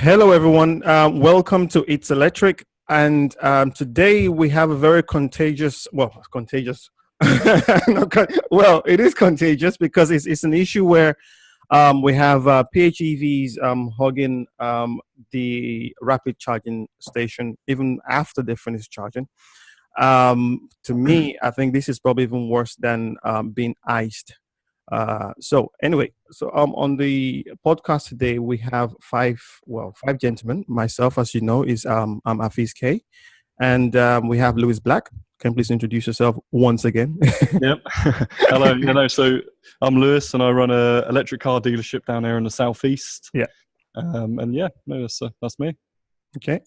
Hello, everyone. Welcome to It's Electric. And today we have a very contagious. Well, it is contagious because it's an issue where we have PHEVs hogging the rapid charging station even after they finish charging. To me, I think this is probably even worse than being iced. So on the podcast today we have five gentlemen. Myself, as you know, is I'm Afiz K, and we have Lewis Black. Can you please introduce yourself once again? Yep. Hello. So I'm Lewis, and I run a electric car dealership down here in the southeast. Yeah. That's me. Okay.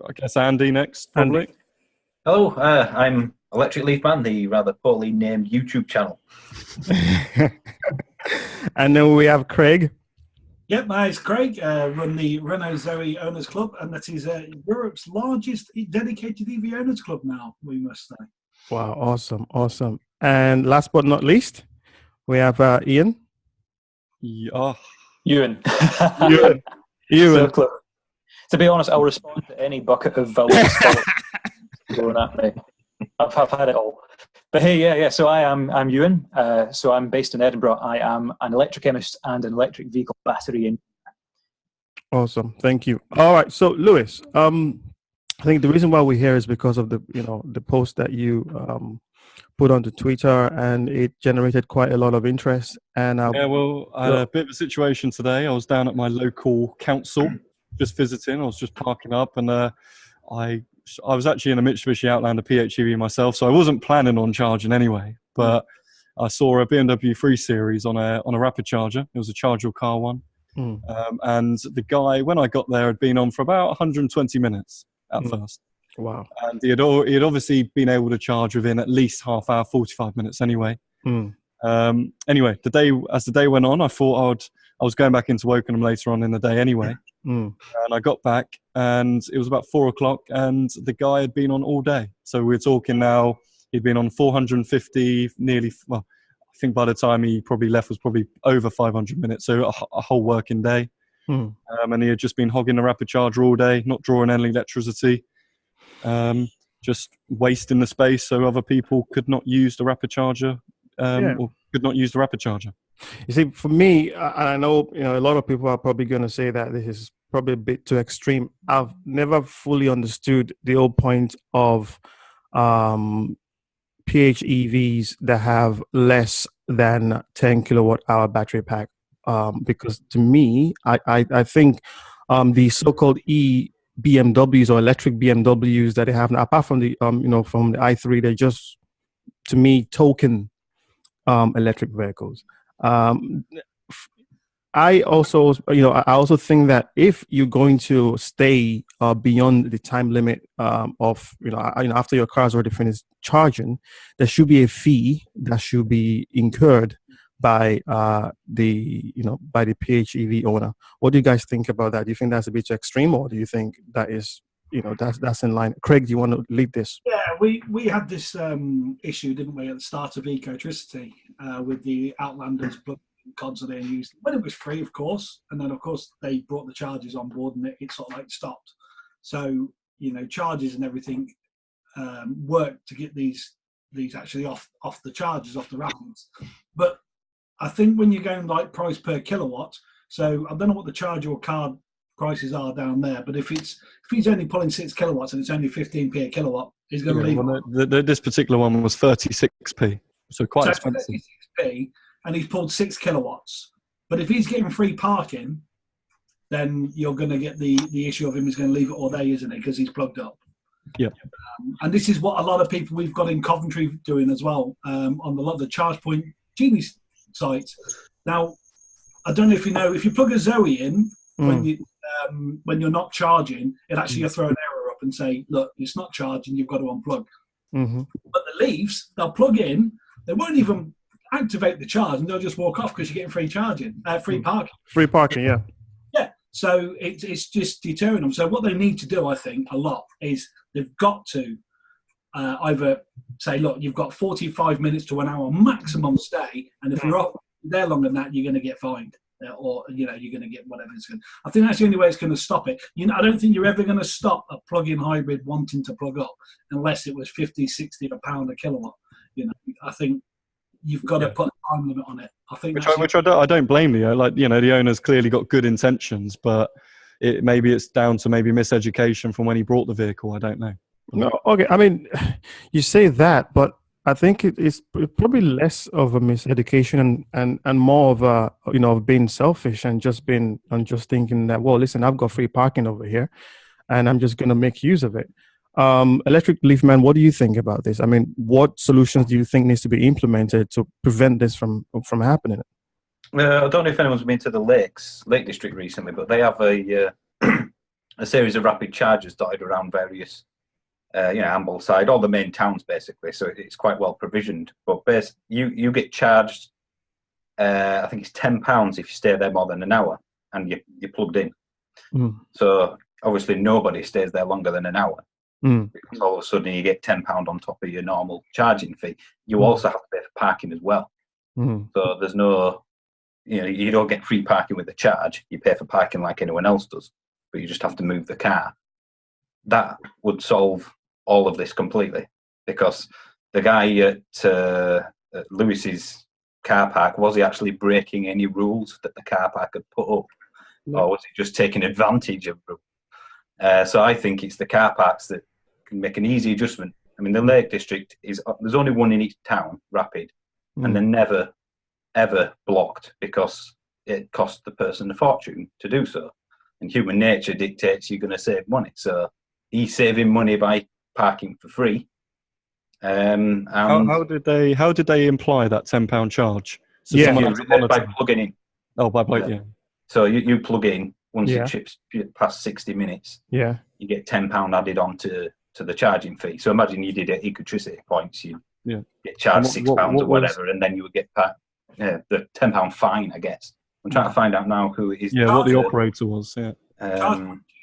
I guess Andy next, probably. Andy. Hello, I'm Electric Leaf Man, the rather poorly named YouTube channel. And then we have Craig. Yep, my name's Craig. Run the Renault Zoe Owners Club, and that is Europe's largest dedicated EV owners club now, we must say. Wow, awesome. And last but not least, we have Ian. Yeah. Ewan. Ewan. So, to be honest, I'll respond to any bucket of villains going at me. I've had it all. But hey, yeah. So I'm Ewan. So I'm based in Edinburgh. I am an electrochemist and an electric vehicle battery engineer. Awesome, thank you. All right, so Lewis, I think the reason why we're here is because of the post that you put onto Twitter, and it generated quite a lot of interest. And I had a bit of a situation today. I was down at my local council, just visiting. I was just parking up, and I was actually in a Mitsubishi Outlander PHEV myself, so I wasn't planning on charging anyway. But I saw a BMW 3 Series on a rapid charger. It was a Charge Your Car one. And the guy, when I got there, had been on for about 120 minutes at first. Wow. And he had obviously been able to charge within at least half hour, 45 minutes anyway. Anyway, as the day went on, I thought I was going back into Wokingham later on in the day anyway. And I got back, and it was about 4 o'clock, and the guy had been on all day. So we're talking now, he'd been on 450, I think by the time he probably left was probably over 500 minutes, so a whole working day. And he had just been hogging the rapid charger all day, not drawing any electricity, just wasting the space so other people could not use the rapid charger, or could not use the rapid charger. You see, for me, I know a lot of people are probably going to say that this is probably a bit too extreme. I've never fully understood the whole point of PHEVs that have less than 10 kilowatt hour battery pack, because to me, I think the so-called BMWs or electric BMWs that they have now, apart from the from the i3, they're just, to me, token electric vehicles. I also think that if you're going to stay beyond the time limit of after your car's already finished charging, there should be a fee that should be incurred by the PHEV owner. What do you guys think about that? Do you think that's a bit too extreme, or do you think that is that's in line? Craig, do you want to lead this? Yeah, we had this issue, didn't we, at the start of Ecotricity with the Outlanders plug cods that they used when it was free, of course, and then of course they brought the chargers on board, and it sort of like stopped. So chargers and everything work to get these actually off the chargers, off the rapids. But I think when you're going like price per kilowatt, so I don't know what the Charge Your Car prices are down there, but if he's only pulling 6 kilowatts and it's only 15p a kilowatt, he's going to leave. Well, this particular one was 36p, so quite expensive. 36p, and he's pulled 6 kilowatts. But if he's getting free parking, then you're going to get the issue of him is going to leave it all day, isn't it? Because he's plugged up. Yep. And this is what a lot of people we've got in Coventry doing as well, on a lot of the Charge Point Genie sites. Now, I don't know if you know, if you plug a Zoe in when you're not charging, it actually will throw an error up and say, look, it's not charging, you've got to unplug. But the Leafs, they'll plug in, they won't even activate the charge, and they'll just walk off because you're getting free charging, free parking. Free parking, yeah. Yeah, so it's just deterring them. So what they need to do, I think, a lot is they've got to either say, look, you've got 45 minutes to an hour maximum stay, and if you're off there longer than that, you're going to get fined. or you're going to get whatever it's going. I think that's the only way it's going to stop it. I don't think you're ever going to stop a plug-in hybrid wanting to plug up unless it was 50, 60 a pound a kilowatt. I think you've got to put a time limit on it. I think I don't blame the the owner's clearly got good intentions, but maybe it's down to maybe miseducation from when he brought the vehicle. I don't know. No, okay. I mean, you say that, but I think it's probably less of a miseducation and more of a of being selfish and just thinking that, well, listen, I've got free parking over here, and I'm just going to make use of it. Electric Leaf Man, what do you think about this? I mean, what solutions do you think needs to be implemented to prevent this from happening? I don't know if anyone's been to the Lake District recently, but they have a series of rapid chargers dotted around various, Ambleside, all the main towns basically. So it's quite well provisioned. But you get charged, I think it's £10 if you stay there more than an hour and you're plugged in. So obviously nobody stays there longer than an hour. Because all of a sudden you get £10 on top of your normal charging fee. You also have to pay for parking as well. So there's no, you don't get free parking with the charge. You pay for parking like anyone else does, but you just have to move the car. That would solve all of this completely, because the guy at Lewis's car park, was he actually breaking any rules that the car park had put up, or was he just taking advantage of them? So I think it's the car parks that can make an easy adjustment. I mean, the Lake District there's only one in each town, rapid, and they're never, ever blocked because it costs the person a fortune to do so. And human nature dictates you're going to save money. So he's saving money by parking for free. How did they imply that £10 charge? So by plugging in. Oh, by plugging in. So you plug in. Once it chips past 60 minutes, you get £10 added on to the charging fee. So imagine you did it Ecotricity points, you get charged £6 or whatever, and then you would get the £10 fine, I guess. I'm trying to find out now who it is. Yeah, what the operator was. Yeah.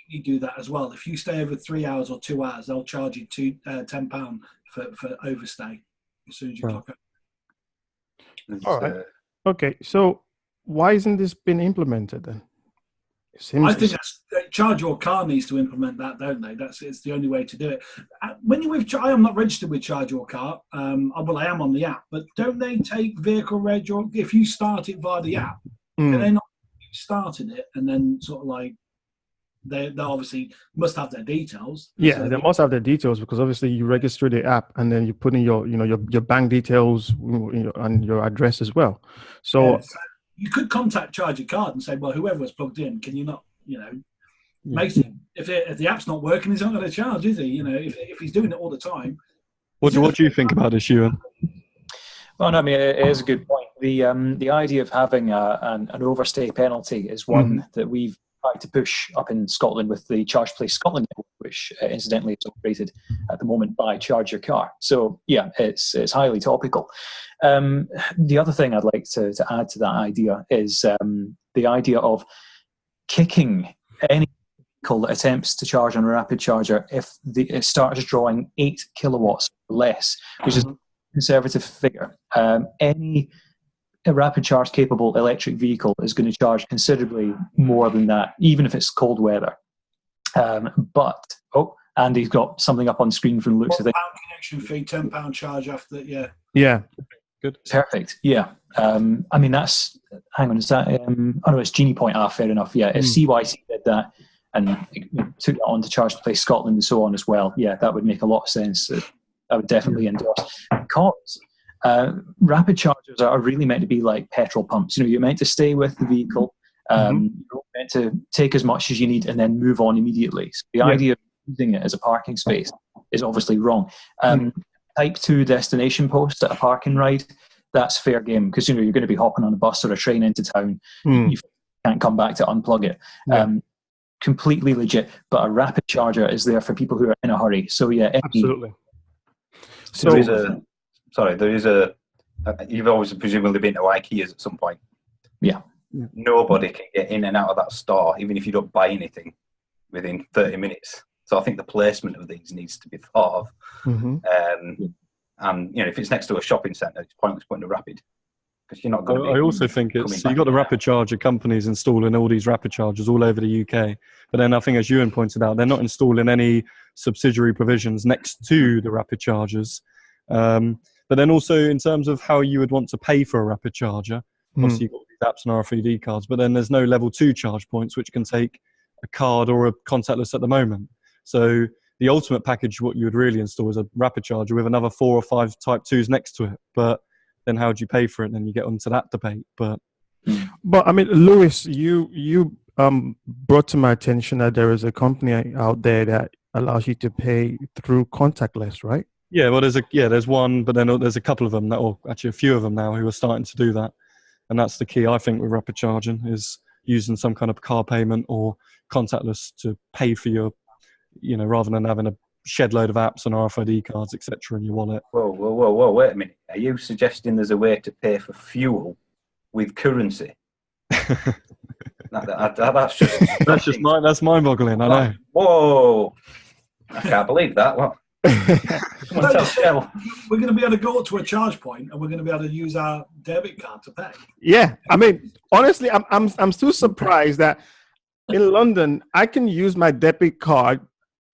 You do that as well. If you stay over 3 hours or 2 hours, they'll charge you £10 for overstay as soon as you clock out. All right. Okay, so why isn't this been implemented then? I think Charge Your Car needs to implement that, don't they? It's the only way to do it. When you're I am not registered with Charge Your Car. I am on the app, but don't they take vehicle reg, or if you start it via the app, and they're not starting it, and then sort of like they obviously must have their details. Yeah, so they must have their details, because obviously you register the app and then you put in your bank details and your address as well. So you could contact Charge Your Card and say, well, whoever was plugged in, can you not, make it, if the app's not working, he's not going to charge, is he? If he's doing it all the time. What do you think about this, Ewan? Well, no, I mean, it is a good point. The idea of having an overstay penalty is one that we've tried to push up in Scotland with the Charge Place Scotland network, which incidentally is operated at the moment by Charge Your Car. So yeah, it's highly topical. The other thing I'd like to add to that idea is the idea of kicking any vehicle that attempts to charge on a rapid charger if it starts drawing 8 kilowatts or less, which is a conservative figure. Any rapid charge capable electric vehicle is going to charge considerably more than that, even if it's cold weather. But Andy's got something up on screen from the looks of it. £1 connection fee, £10 charge after. Yeah. Good. Perfect. Yeah. I mean, that's. Hang on. Is that? It's Genie Point. Fair enough. Yeah. If CYC did that and took that on to Charge Place Scotland and so on as well, yeah, that would make a lot of sense. I would definitely endorse, because rapid chargers are really meant to be like petrol pumps. You're meant to stay with the vehicle. You're meant to take as much as you need and then move on immediately. So the idea of using it as a parking space is obviously wrong. Type 2 destination post at a parking ride, that's fair game, because you're going to be hopping on a bus or a train into town. You can't come back to unplug it. Completely legit. But a rapid charger is there for people who are in a hurry. So yeah, absolutely. So there is a. You've always presumably been to IKEA's at some point. Yeah. Nobody can get in and out of that store, even if you don't buy anything, within 30 minutes. So I think the placement of these needs to be thought of. And if it's next to a shopping centre, it's pointless putting a rapid. because you're not going to be. I also think it's, so you've got the rapid charger companies installing all these rapid chargers all over the UK. But then I think, as Ewan pointed out, they're not installing any subsidiary provisions next to the rapid chargers. But then also in terms of how you would want to pay for a rapid charger, obviously you've got these apps and RFID cards, but then there's no level 2 charge points, which can take a card or a contactless at the moment. So the ultimate package, what you would really install is a rapid charger with another 4 or 5 type 2s next to it. But then how do you pay for it? Then you get onto that debate. But I mean, Lewis, you brought to my attention that there is a company out there that allows you to pay through contactless, right? yeah, well, there's one, but then there's a couple of them, or actually a few of them now, who are starting to do that. And that's the key, I think, with rapid charging, is using some kind of car payment or contactless to pay for your, rather than having a shed load of apps and RFID cards, etc., in your wallet. Whoa, wait a minute. Are you suggesting there's a way to pay for fuel with currency? That's just that's mind-boggling, I know. Whoa, I can't believe that. What? We're going to be able to go to a charge point and we're going to be able to use our debit card to pay. Yeah, I mean, honestly, I'm still surprised that in London I can use my debit card,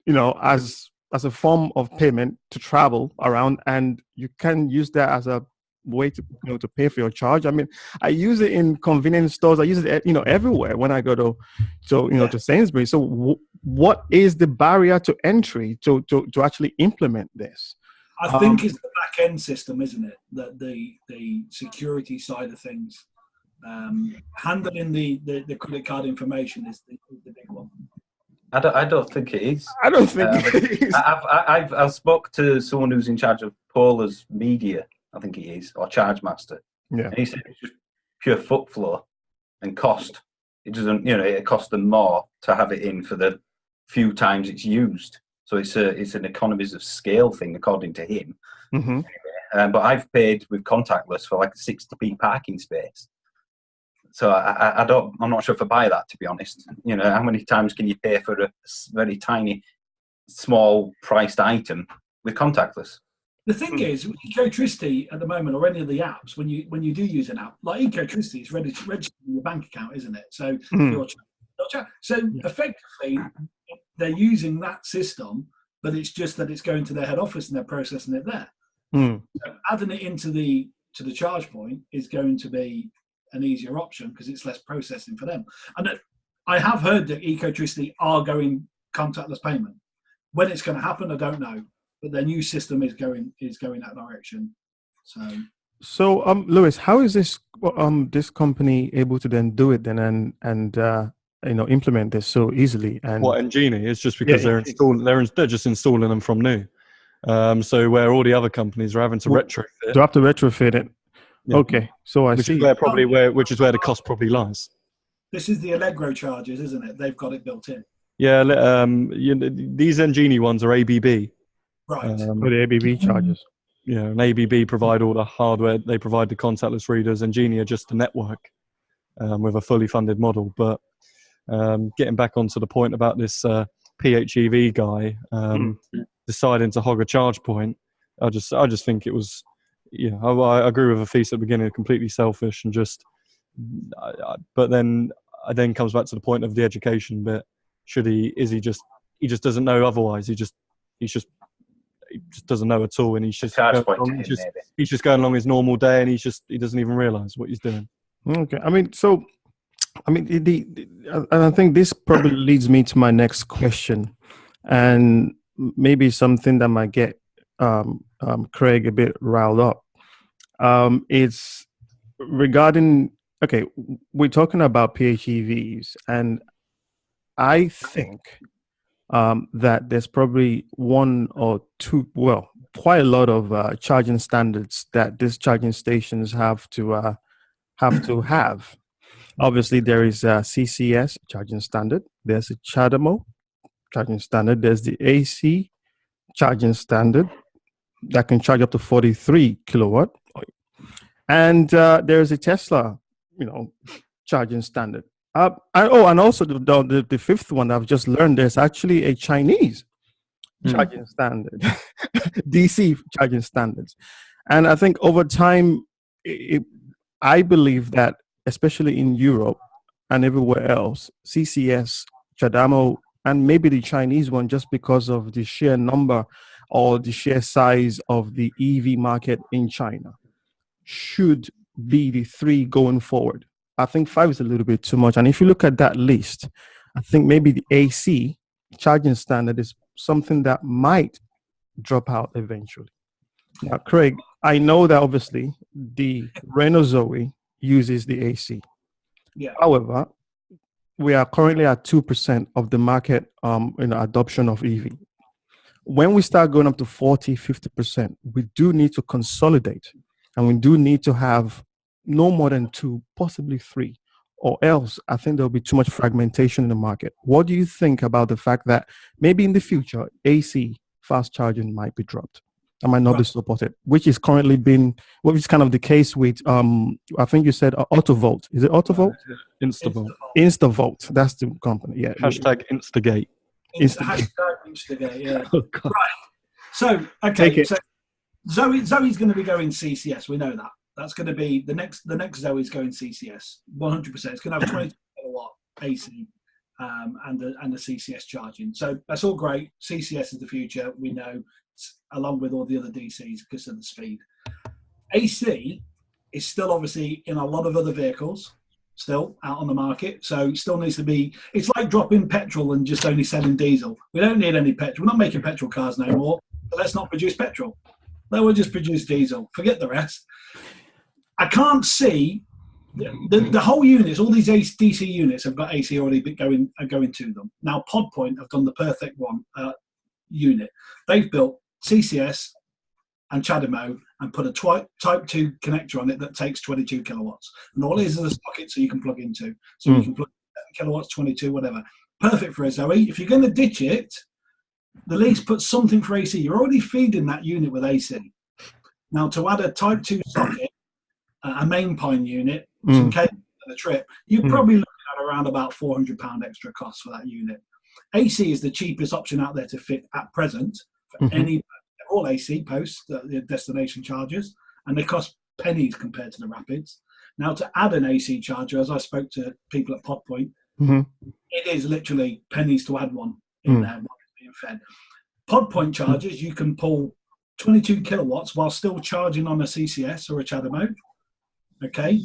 as a form of payment to travel around, and you can use that as a way to to pay for your charge. I mean, I use it in convenience stores. I use it everywhere when I go to Sainsbury's. So what is the barrier to entry to actually implement this? I think it's the back end system, isn't it? That the security side of things, handling the credit card information is the big one. I don't think it is. I don't think it is. I've spoke to someone who's in charge of Pola's media, I think he is, or Charge Master. Yeah. And he said it's just pure foot flow and cost. It doesn't, it costs them more to have it in for the few times it's used. So it's an economies of scale thing, according to him. Mm-hmm. But I've paid with contactless for like a 60p parking space. So I'm not sure if I buy that, to be honest. How many times can you pay for a very tiny, small priced item with contactless? The thing is, with Ecotricity at the moment, or any of the apps, when you do use an app, like Ecotricity, it's registered in your bank account, isn't it? So, effectively, they're using that system, but it's just that it's going to their head office and they're processing it there. So adding it into the charge point is going to be an easier option because it's less processing for them. And I have heard that Ecotricity are going contactless payment. When it's going to happen, I don't know. But their new system is going that direction. So Lewis, how is this company able to then do it then and implement this so easily? And what Engenie is just because they're just installing them from new. So where all the other companies are having to retrofit. They have to retrofit it. Yeah. Okay, so I see. Which is where the cost probably lies. This is the Allegro charges, isn't it? They've got it built in. Yeah, these Engenie ones are ABB. Right. The ABB charges. Yeah, and ABB provide all the hardware. They provide the contactless readers. Engenie are just the network with a fully funded model. But getting back onto the point about this PHEV guy deciding to hog a charge point, I just think it was. Yeah, I agree with Afis at the beginning. Completely selfish and just. But then comes back to the point of the education bit. He just doesn't know otherwise. He just doesn't know at all, and he's just going along his normal day, and he doesn't even realize what he's doing. Okay, and I think this probably leads me to my next question, and maybe something that might get Craig a bit riled up. It's regarding, okay, we're talking about PHEVs, and I think that there's probably one or two, quite a lot of charging standards that these charging stations have to have. Obviously, there is a CCS charging standard. There's a CHAdeMO charging standard. There's the AC charging standard that can charge up to 43 kilowatt. And there's a Tesla, charging standard. And also the fifth one I've just learned, there's actually a Chinese charging standard, DC charging standards. And I think over time, I believe that, especially in Europe and everywhere else, CCS, Chadamo, and maybe the Chinese one, just because of the sheer number or the sheer size of the EV market in China, should be the three going forward. I think five is a little bit too much. And if you look at that list, I think maybe the AC charging standard is something that might drop out eventually. Now, Craig, I know that obviously the Renault Zoe uses the AC. Yeah. However, we are currently at 2% of the market adoption of EV. When we start going up to 40, 50%, we do need to consolidate, and we do need to have no more than two, possibly three, or else I think there'll be too much fragmentation in the market. What do you think about the fact that maybe in the future, AC fast charging might be dropped? I might not be supported, which is currently what is kind of the case with, I think you said Autovolt. Is it Autovolt? Instavolt. Instavolt. That's the company. Yeah. Hashtag Instigate. Hashtag Instigate. Yeah. Oh, God. Right. So okay. So Zoe's going to be going CCS. We know that. That's going to be the next Zoe's going CCS. 100%. It's going to have 20 kilowatt AC and the CCS charging. So that's all great. CCS is the future. We know, along with all the other DCs because of the speed. AC is still obviously in a lot of other vehicles, still out on the market. So it still needs to be, it's like dropping petrol and just only selling diesel. We don't need any petrol. We're not making petrol cars no more. So let's not produce petrol. No, we'll just produce diesel. Forget the rest. I can't see the whole units, all these DC units have got AC already going to them. Now, PodPoint have done the perfect one unit. They've built CCS and CHAdeMO and put a Type 2 connector on it that takes 22 kilowatts. And all it is a socket so you can plug into. So you can plug 7 kilowatts, 22, whatever. Perfect for a Zoe. If you're going to ditch it, at least put something for AC. You're already feeding that unit with AC. Now, to add a Type 2 socket, a main pine unit, some cable and a trip, you're probably looking at around about £400 extra cost for that unit. AC is the cheapest option out there to fit at present for all AC posts, the destination chargers, and they cost pennies compared to the Rapids. Now, to add an AC charger, as I spoke to people at PodPoint, it is literally pennies to add one in there, being fed. PodPoint chargers, you can pull 22 kilowatts while still charging on a CCS or a CHAdeMO. Okay,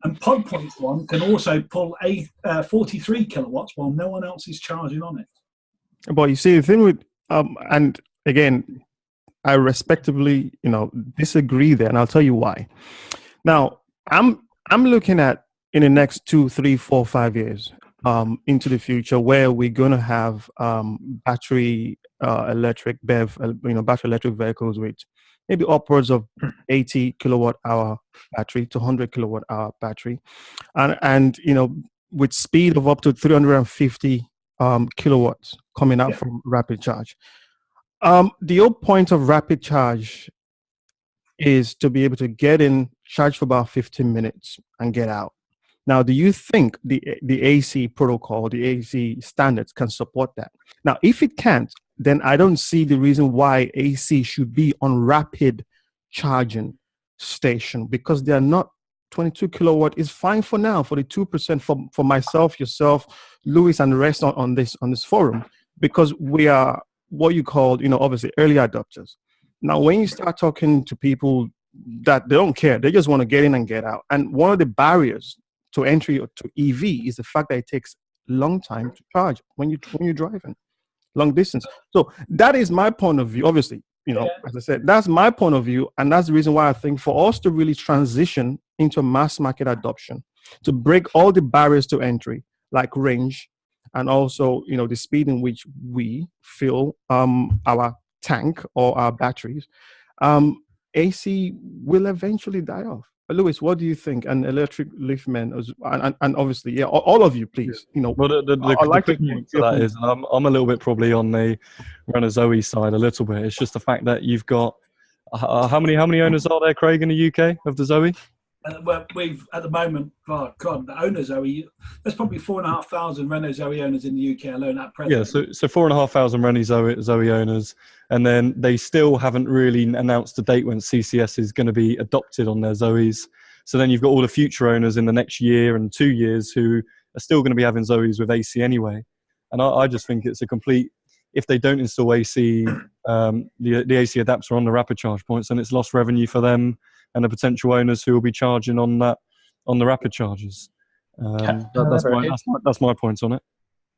and PodPoint's one can also pull 43 kilowatts while no one else is charging on it. But you see, the thing with and again, I respectably, disagree there, and I'll tell you why. Now, I'm looking at in the next 2, 3, 4, 5 years into the future where we're going to have battery electric BEV, battery electric vehicles with maybe upwards of 80 kilowatt hour battery to 100 kilowatt hour battery, and with speed of up to 350 kilowatts coming out from rapid charge. The whole point of rapid charge is to be able to get in, charge for about 15 minutes, and get out. Now, do you think the AC protocol, the AC standards can support that? Now, if it can't, then I don't see the reason why AC should be on rapid charging station, because they are not 22 kilowatt is fine for now for the 2% for myself, yourself, Louis, and the rest on this forum, because we are what you call, obviously early adopters. Now, when you start talking to people that they don't care, they just want to get in and get out. And one of the barriers to entry to EV is the fact that it takes a long time to charge when you're driving long distance. So that is my point of view. Obviously, as I said, that's my point of view. And that's the reason why I think for us to really transition into mass market adoption, to break all the barriers to entry, like range, and also, the speed in which we fill our tank or our batteries, AC will eventually die off. Louis, what do you think? And electric lift men, and obviously, all of you, please. Well, the quick point to that is, I'm a little bit probably on the Renault Zoe side a little bit. It's just the fact that you've got how many owners are there, Craig, in the UK of the Zoe? Well, we've at the moment, the owner Zoe, there's probably 4,500 Renault Zoe owners in the UK alone at present. Yeah, so 4,500 Renault Zoe owners, and then they still haven't really announced a date when CCS is going to be adopted on their Zoes. So then you've got all the future owners in the next year and 2 years who are still going to be having Zoes with AC anyway. And I just think it's a complete, if they don't install AC, the AC adapter on the rapid charge points, then it's lost revenue for them and the potential owners who will be charging on the rapid charges. That's my point on it.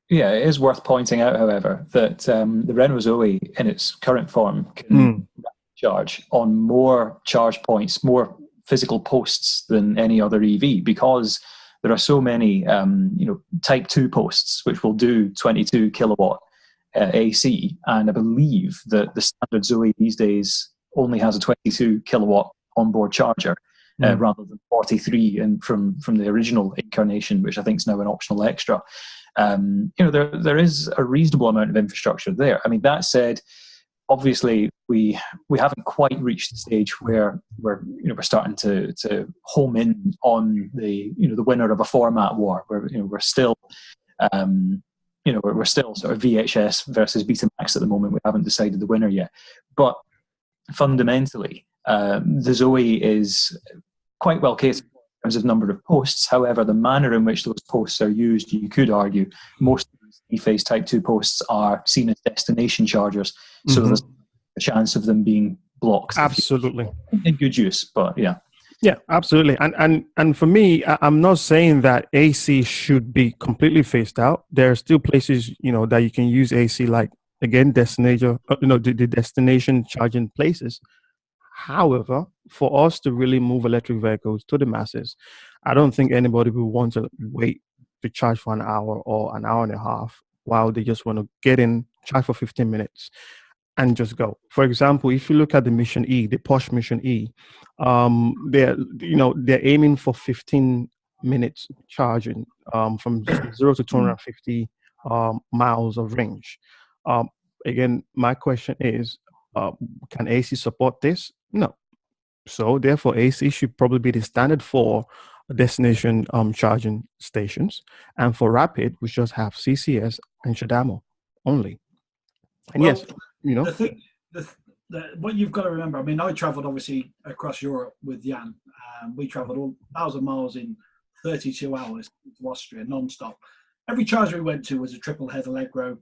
Yeah, it is worth pointing out, however, that the Renault Zoe in its current form can charge on more charge points, more physical posts than any other EV, because there are so many Type 2 posts which will do 22 kilowatt AC, and I believe that the standard Zoe these days only has a 22 kilowatt onboard charger rather than 43 and from the original incarnation, which I think is now an optional extra. There is a reasonable amount of infrastructure there. I mean, that said, obviously we haven't quite reached the stage where we're starting to home in on the winner of a format war. We're still we're still sort of VHS versus Betamax at the moment. We haven't decided the winner yet, but fundamentally the Zoe is quite well catered in terms of number of posts. However, the manner in which those posts are used, you could argue most of these E-Phase Type 2 posts are seen as destination chargers, so there's a chance of them being blocked. Absolutely. In good use, but yeah. Yeah, absolutely. And for me, I'm not saying that AC should be completely phased out. There are still places, that you can use AC, like, again, the destination charging places. However, for us to really move electric vehicles to the masses, I don't think anybody will want to wait to charge for an hour or an hour and a half while they just want to get in, charge for 15 minutes and just go. For example, if you look at the Mission E, the Porsche Mission E, they're aiming for 15 minutes charging from 0 to 250 miles of range. Again, my question is, can AC support this? No. So therefore, AC should probably be the standard for destination charging stations. And for rapid, we just have CCS and Shadamo only. And yes, the thing, what you've got to remember, I mean, I travelled obviously across Europe with Jan. We travelled 1,000 miles in 32 hours to Austria, non-stop. Every charger we went to was a triple head Allegro.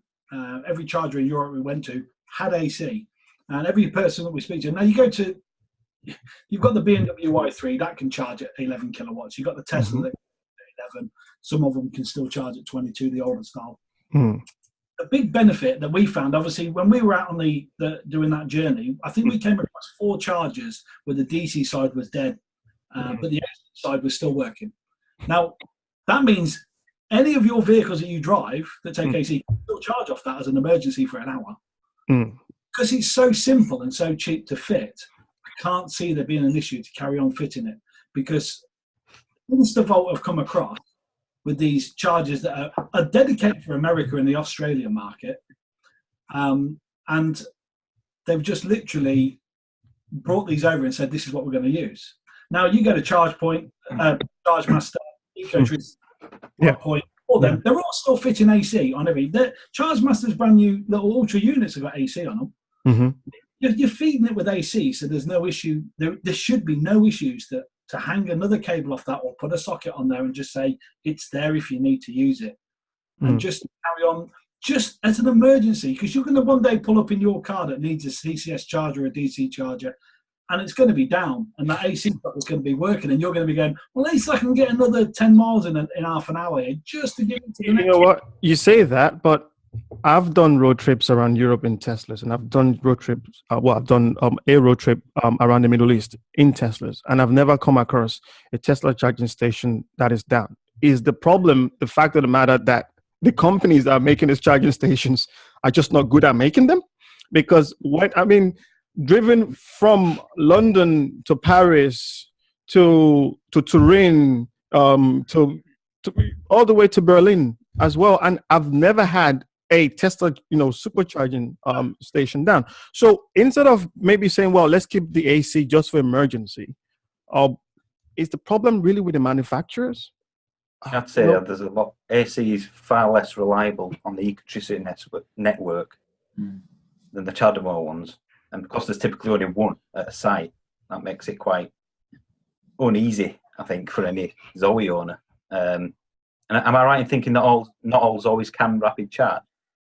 Every charger in Europe we went to had AC. And every person that we speak to, now you've got the BMW i3 that can charge at 11 kilowatts. You've got the Tesla at 11. Some of them can still charge at 22, the older style. The big benefit that we found, obviously, when we were out on doing that journey, I think we came across 4 chargers where the DC side was dead, but the AC side was still working. Now, that means any of your vehicles that you drive that take AC can still charge off that as an emergency for an hour. Because it's so simple and so cheap to fit, I can't see there being an issue to carry on fitting it. Because Instavolt have come across with these chargers that are dedicated for America and the Australian market, and they've just literally brought these over and said, this is what we're going to use. Now, you go to ChargePoint, ChargeMaster, EcoTrist, Point, all them, they're all still fitting AC on every. ChargeMaster's brand new little Ultra units have got AC on them. You're feeding it with AC, so there's no issue. There should be no issues to hang another cable off that or put a socket on there and just say it's there if you need to use it, and just carry on just as an emergency, because you're going to one day pull up in your car that needs a CCS charger or a DC charger, and it's going to be down, and that AC is going to be working, and you're going to be going, well, at least I can get another 10 miles in half an hour here just to get into the next. You know what? You say that, but I've done road trips around Europe in Teslas, and I've done road trips. I've done a road trip around the Middle East in Teslas, and I've never come across a Tesla charging station that is down. Is the problem the fact of the matter that the companies that are making these charging stations are just not good at making them? Because driven from London to Paris to Turin to all the way to Berlin as well, and I've never had a Tesla, supercharging station down. So instead of maybe saying, well, let's keep the AC just for emergency, is the problem really with the manufacturers? I'd say there's a lot. AC is far less reliable on the electricity network than the Chademo ones, and because there's typically only one at a site, that makes it quite uneasy I think, for any Zoe owner. And am I right in thinking that not all Zoes can rapid charge?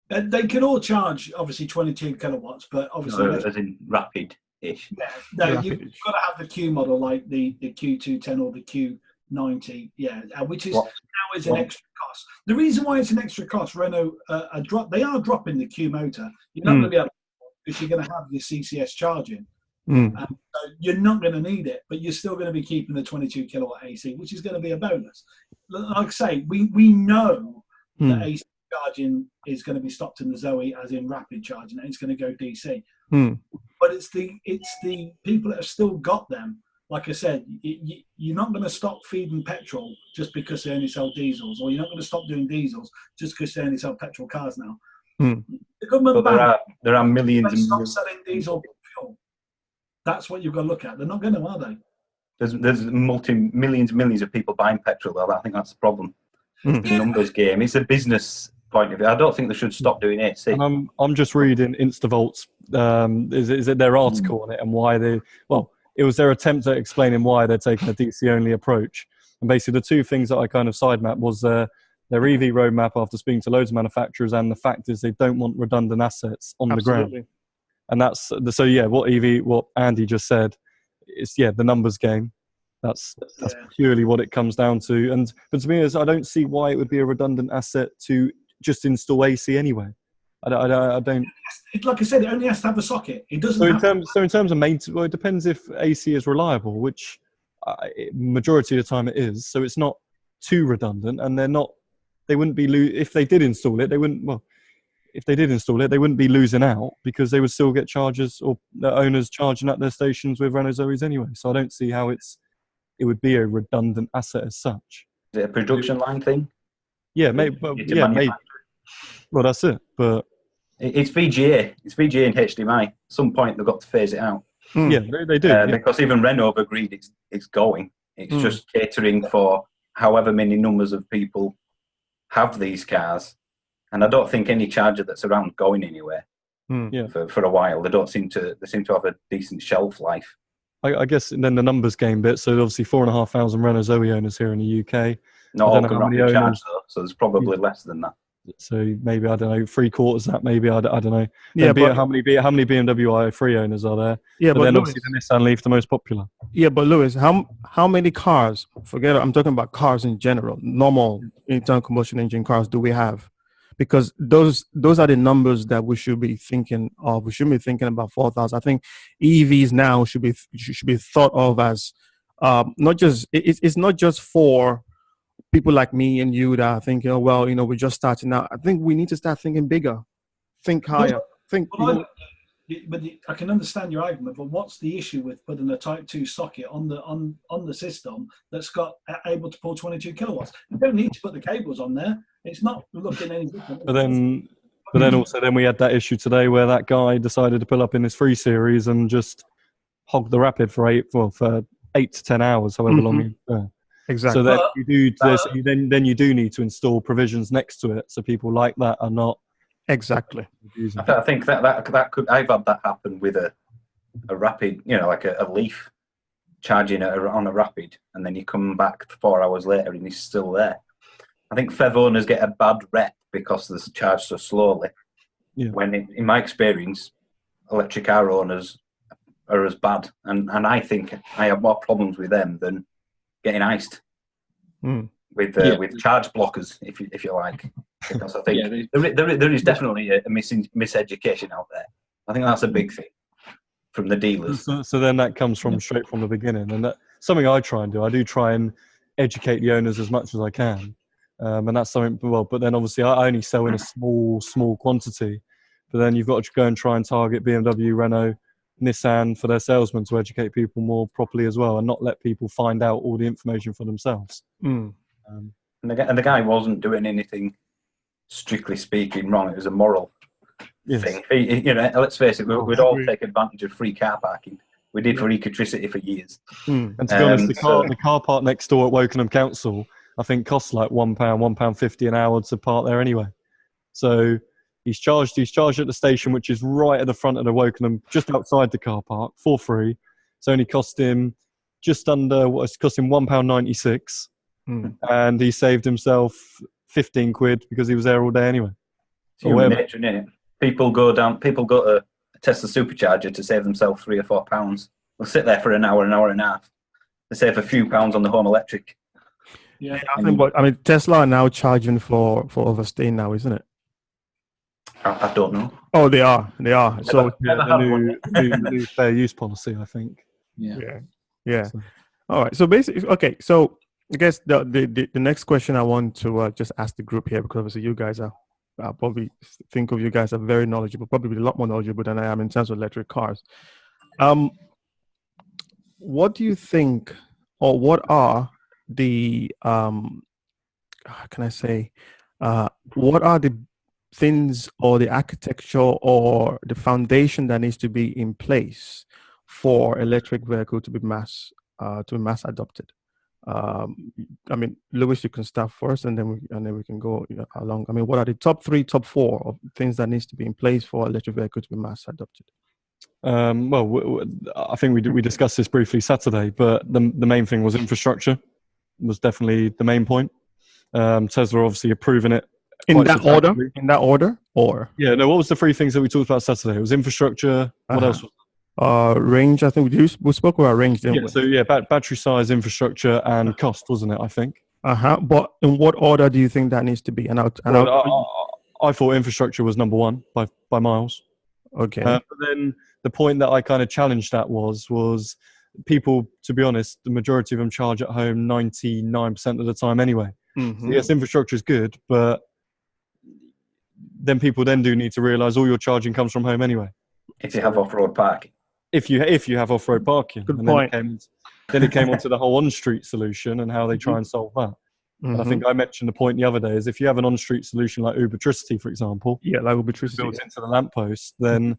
They can all charge, obviously, 22 kilowatts, but obviously... as in rapid-ish. Yeah, no, Rapid-ish. you've got to have the Q model, like the Q210 or the Q90, which is now is an extra cost. The reason why it's an extra cost, Renault they are dropping the Q motor. You're not going to be able to, because you're going to have the CCS charging. So you're not going to need it, but you're still going to be keeping the 22 kilowatt AC, which is going to be a bonus. Like I say, we know that AC charging is going to be stopped in the Zoe, as in rapid charging, and it's going to go DC. But it's the people that have still got them. Like I said, you're not going to stop feeding petrol just because they only sell diesels, or you're not going to stop doing diesels just because they only sell petrol cars now. The government there are millions and stop selling diesel fuel. That's what you've got to look at. They're not going to, are they? There's millions of people buying petrol, though. I think that's the problem. It's the numbers game. It's a business point of view. I don't think they should stop doing AC. And I'm just reading Instavolt's is it their article on it, and why it was their attempt at explaining why they're taking a DC only approach. And basically the two things that I kind of side map was their EV roadmap after speaking to loads of manufacturers, and the fact is they don't want redundant assets on the ground. And that's what Andy just said. It's the numbers game. That's purely what it comes down to. But to me, I don't see why it would be a redundant asset to just install AC anyway. I don't. Like I said, it only has to have a socket. It doesn't. So in terms of maintenance, well, it depends if AC is reliable, which majority of the time it is. So it's not too redundant, and they're not. They wouldn't be if they did install it. They wouldn't. Well, if they did install it, they wouldn't be losing out, because they would still get chargers or the owners charging at their stations with Renault Zoes anyway. So I don't see how it would be a redundant asset as such. Is it a production line thing? Yeah, maybe. Maybe. Well, that's it. But it's VGA. It's VGA and HDMI. At some point, they've got to phase it out. Yeah, they do. Because even Renault have agreed it's going. It's just catering for however many numbers of people have these cars. And I don't think any charger that's around going anywhere for a while. They seem to have a decent shelf life. I guess then the numbers game bit. So obviously 4,500 Renault Zoe owners here in the UK. Not all can rapid charge though, so there's probably less than that. So maybe, I don't know, 3/4 that maybe, I don't know. Yeah, but how many BMW i3 owners are there? Yeah, but then obviously the Nissan Leaf, the most popular. Yeah, but Lewis, how many cars? I'm talking about cars in general. Normal internal combustion engine cars do we have? Because those are the numbers that we should be thinking of. We shouldn't be thinking about 4,000. I think EVs now should be thought of as not just it's not just for people like me and you that are thinking, oh well, we're just starting out. I think we need to start thinking bigger, think higher, think. But I can understand your argument, but what's the issue with putting a Type 2 socket on the system that's able to pull 22 kilowatts? You don't need to put the cables on there. It's not looking any different. But then we had that issue today where that guy decided to pull up in his 3 Series and just hog the rapid for 8 to 10 hours, however long he's there. Exactly. So then you do need to install provisions next to it, so people like that are not. Exactly. I think that could. I've had that happen with a rapid, like a Leaf charging on a rapid, and then you come back 4 hours later and he's still there. I think PHEV owners get a bad rep because they're charged so slowly. Yeah. When in my experience, electric car owners are as bad, and I think I have more problems with them than getting iced with charge blockers, if you like. Because I think there is definitely a miseducation out there. I think that's a big thing from the dealers. So then that comes from straight from the beginning, and that's something I try and do. I do try and educate the owners as much as I can, and that's something. Well, but then obviously I only sell in a small quantity. But then you've got to go and try and target BMW, Renault, Nissan for their salesmen to educate people more properly as well, and not let people find out all the information for themselves. And the guy wasn't doing anything, strictly speaking, wrong. It was a moral thing. Let's face it, we'd all take advantage of free car parking. We did for electricity for years. And to be honest, the car park next door at Wokingham Council, I think, costs like £1, £1.50 an hour to park there anyway. So he's charged at the station, which is right at the front of the Wokingham, just outside the car park, for free. It's only cost him just under what it's costing £1.96, and he saved himself 15 quid because he was there all day anyway. It's human nature, isn't it? People go to a Tesla supercharger to save themselves £3 or £4. They'll sit there for an hour and a half. They save a few pounds on the home electric. Yeah, I mean, Tesla are now charging for overstaying now, isn't it? I don't know. Oh, they are. So the new fair use policy, I think. Yeah. So. All right. So basically, okay. So I guess the next question I want to just ask the group here, because obviously you guys are probably think of you guys are very knowledgeable, probably a lot more knowledgeable than I am in terms of electric cars. What do you think, or what are the what are the things or the architecture or the foundation that needs to be in place for electric vehicle to be mass adopted? I mean, Lewis, you can start first, and then we can go along. I mean, what are the top 3, top 4 of things that needs to be in place for electric vehicle to be mass adopted? I think we discussed this briefly Saturday, but the main thing was infrastructure. Was definitely the main point. Tesla obviously approving it in that order. Or no, what was the 3 things that we talked about Saturday? It was infrastructure. What else? Range. I think we spoke about range, didn't we? So battery size, infrastructure, and cost, wasn't it? I think. But in what order do you think that needs to be? I thought infrastructure was number 1 by miles. Okay. But then the point that I kind of challenged that was people, to be honest, the majority of them charge at home 99% of the time anyway. So yes, infrastructure is good, but then people do need to realise all your charging comes from home anyway. If you have off-road parking. If you have off-road parking. Good point. Then it came onto the whole on-street solution and how they try and solve that. And I think I mentioned the point the other day is if you have an on-street solution like Ubertricity, for example, like Ubertricity built into the lamppost, then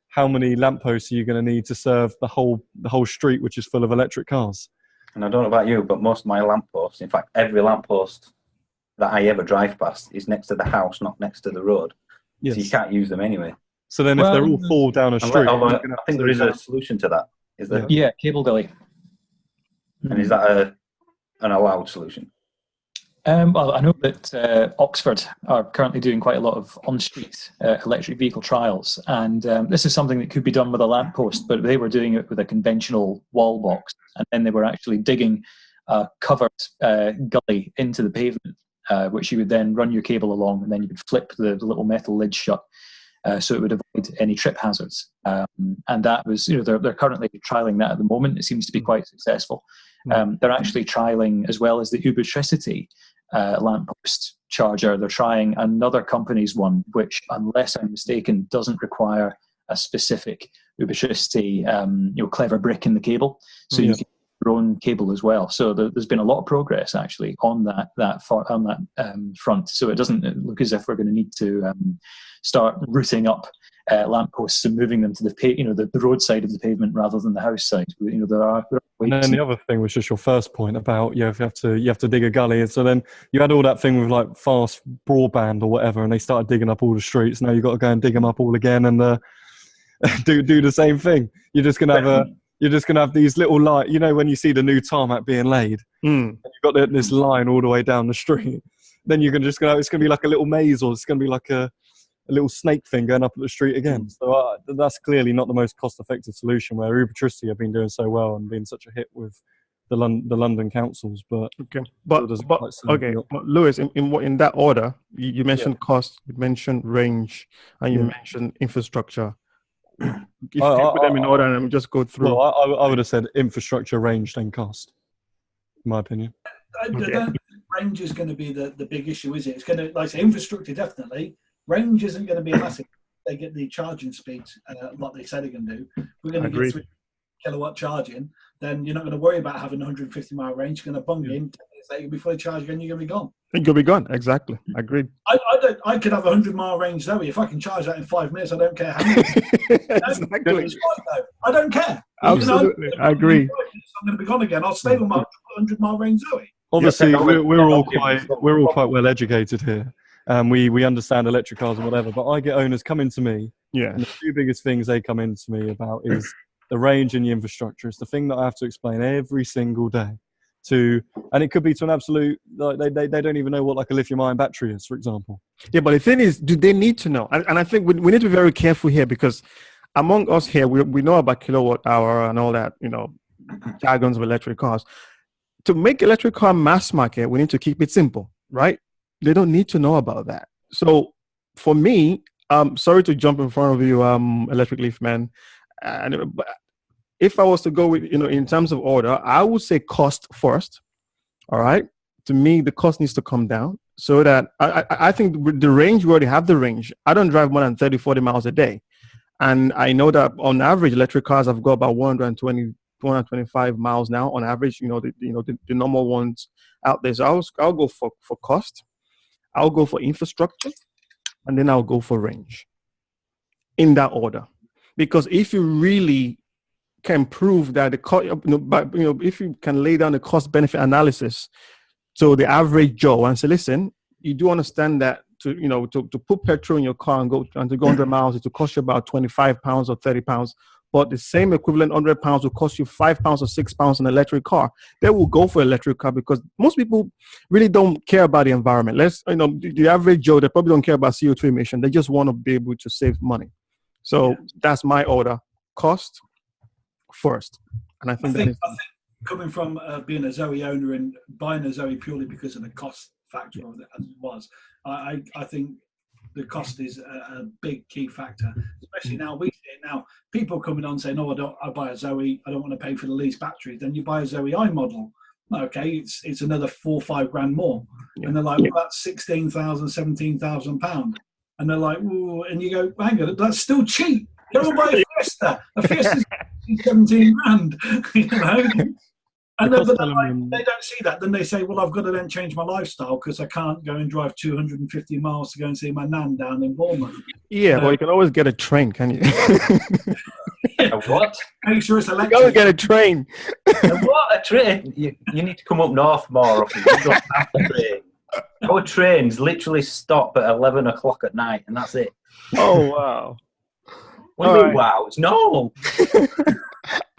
how many lampposts are you going to need to serve the whole street, which is full of electric cars? And I don't know about you, but most of my lampposts, in fact, every lamppost that I ever drive past is next to the house, not next to the road. Yes. So you can't use them anyway. So then if they're all full down a street... I think there is a solution to that. Is there? Yeah, cable gully. And is that an allowed solution? Well, I know that Oxford are currently doing quite a lot of on-street electric vehicle trials, and this is something that could be done with a lamppost, but they were doing it with a conventional wall box, and then they were actually digging a covered gully into the pavement, which you would then run your cable along, and then you would flip the little metal lid shut, so it would avoid any trip hazards. And that was, they're currently trialing that at the moment. It seems to be quite successful. They're actually trialing, as well as the Ubertricity lamppost charger, they're trying another company's one, which, unless I'm mistaken, doesn't require a specific Ubertricity, clever brick in the cable, so you can use your own cable as well. So there's been a lot of progress actually on that front. So it doesn't look as if we're going to need to start routing up lampposts and moving them to the road side of the pavement rather than the house side. There are ways. And then the other thing was just your first point about if you have to dig a gully. So then you had all that thing with like fast broadband or whatever, and they started digging up all the streets. Now you've got to go and dig them up all again and do the same thing. You're just gonna have these little when you see the new tarmac being laid, and you've got this line all the way down the street. Then you're it's gonna be like a little maze, or it's gonna be like a little snake thing going up the street again. So that's clearly not the most cost-effective solution, where Ubertricity have been doing so well and been such a hit with the London councils. But Lewis, in that order, you mentioned cost, you mentioned range, and you mentioned infrastructure. If you put them in order and just go through. Well, I would have said infrastructure, range, then cost, in my opinion. I don't think range is going to be the big issue, is it? It's going to, like I say, infrastructure definitely. Range isn't going to be a massive. They get the charging speeds, like they said they're going to do. We're going to get 3 kilowatt charging. Then you're not going to worry about having 150 mile range. You're going to bung in 10 minutes later, you'll be fully charged again. You're going to be gone. You'll be gone. Exactly. Agreed. I could have a 100 mile range Zoe. If I can charge that in 5 minutes, I don't care how many. Exactly. I don't care. Absolutely. I agree. I'm going to be gone again. I'll stay with my 100 mile range Zoe. Obviously, we're all quite well educated here. We understand electric cars and whatever, but I get owners coming to me. Yeah. And the 2 biggest things they come into me about is the range and the infrastructure. It's the thing that I have to explain every single day and it could be to an absolute, like they don't even know what like a lithium-ion battery is, for example. Yeah, but the thing is, do they need to know? And I think we need to be very careful here, because among us here, we know about kilowatt hour and all that, jargons of electric cars. To make electric car mass market, we need to keep it simple, right? They don't need to know about that. So for me, sorry to jump in front of you, Electric Leaf Man, but if I was to go with, in terms of order, I would say cost first. All right. To me, the cost needs to come down, so that I think with the range, we already have the range. I don't drive more than 30, 40 miles a day. And I know that on average, electric cars have got about 125 miles now on average, the normal ones out there. So I'll go for cost. I'll go for infrastructure, and then I'll go for range, in that order. Because if you really can prove that the cost, if you can lay down the cost benefit analysis to the average Joe and say, listen, you do understand that to put petrol in your car and to go 100 miles, it will cost you about 25 pounds or 30 pounds. But the same equivalent 100 pounds will cost you 5 pounds or 6 pounds on an electric car. They will go for electric car, because most people really don't care about the environment. The average Joe, they probably don't care about CO2 emission. They just want to be able to save money. So that's my order: cost first. And I think coming from being a Zoe owner and buying a Zoe purely because of the cost factor of it as it was, I think the cost is a big key factor, especially now. We see it now. People coming on saying, "Oh, I buy a Zoe. I don't want to pay for the lease battery." Then you buy a Zoe I model. Okay, it's another 4 or 5 grand more, and they're like, "Well, that's 16,000, 17,000 pound," and they're like, "Ooh," and you go, "Hang on, that's still cheap. Go and buy a Fiesta. A Fiesta's 17 grand." And then, they don't see that. Then they say, "Well, I've got to then change my lifestyle because I can't go and drive 250 miles to go and see my nan down in Bournemouth." Yeah, well, you can always get a train, can you? What? Make sure it's electric. You can always get a train. What? A train? You need to come up north more often. You don't have a train. Our trains literally stop at 11 o'clock at night, and that's it. Oh, wow. What do you mean, wow? No.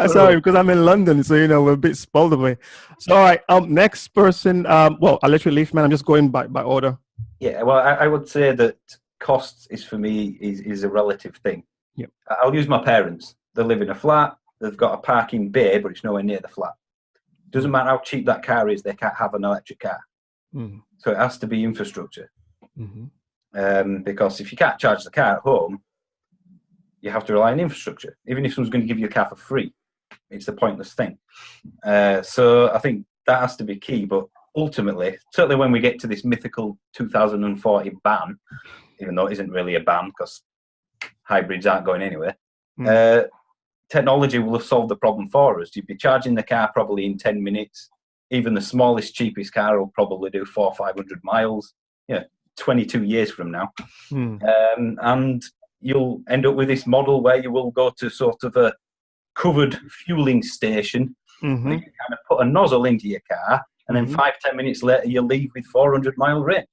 Sorry, because I'm in London, so we're a bit spoiled away. So, all right, next person. Electric Leaf Man. I'm just going by order. Yeah, well, I would say that costs is for me is a relative thing. Yep. I'll use my parents. They live in a flat. They've got a parking bay, but it's nowhere near the flat. Doesn't matter how cheap that car is, they can't have an electric car. Mm. So it has to be infrastructure. Mm-hmm. Because if you can't charge the car at home, you have to rely on infrastructure. Even if someone's going to give you a car for free, it's a pointless thing. So I think that has to be key. But ultimately, certainly when we get to this mythical 2040 ban, even though it isn't really a ban because hybrids aren't going anywhere, technology will have solved the problem for us. You'd be charging the car probably in 10 minutes. Even the smallest, cheapest car will probably do 400 or 500 miles, 22 years from now. And you'll end up with this model where you will go to sort of a covered fueling station. Mm-hmm. You kind of put a nozzle into your car, and then 5-10 minutes later you leave with 400-mile range.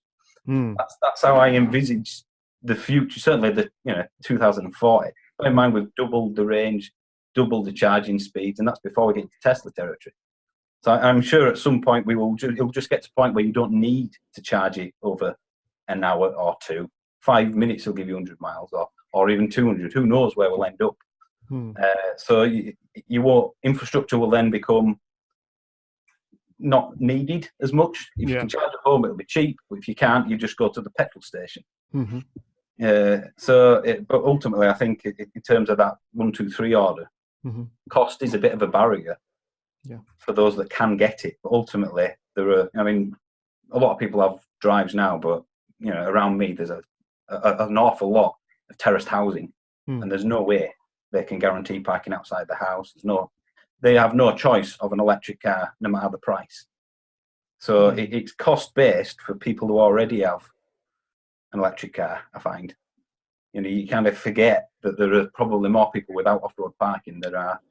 That's how I envisage the future. Certainly the 2040. Bear in mind, we've doubled the range, doubled the charging speeds, and that's before we get into Tesla territory. So I'm sure at some point it'll just get to a point where you don't need to charge it over an hour or two. 5 minutes will give you 100 miles, or even 200. Who knows where we'll end up? So infrastructure will then become not needed as much. If you can charge at home, it'll be cheap. But if you can't, you just go to the petrol station. But ultimately, I think in terms of that 1, 2, 3 order, cost is a bit of a barrier for those that can get it. But ultimately, a lot of people have drives now, but around me, there's an awful lot of terraced housing, and there's no way they can guarantee parking outside the house. They have no choice of an electric car, no matter the price. So it's cost-based for people who already have an electric car, I find. You kind of forget that there are probably more people without off-road parking than are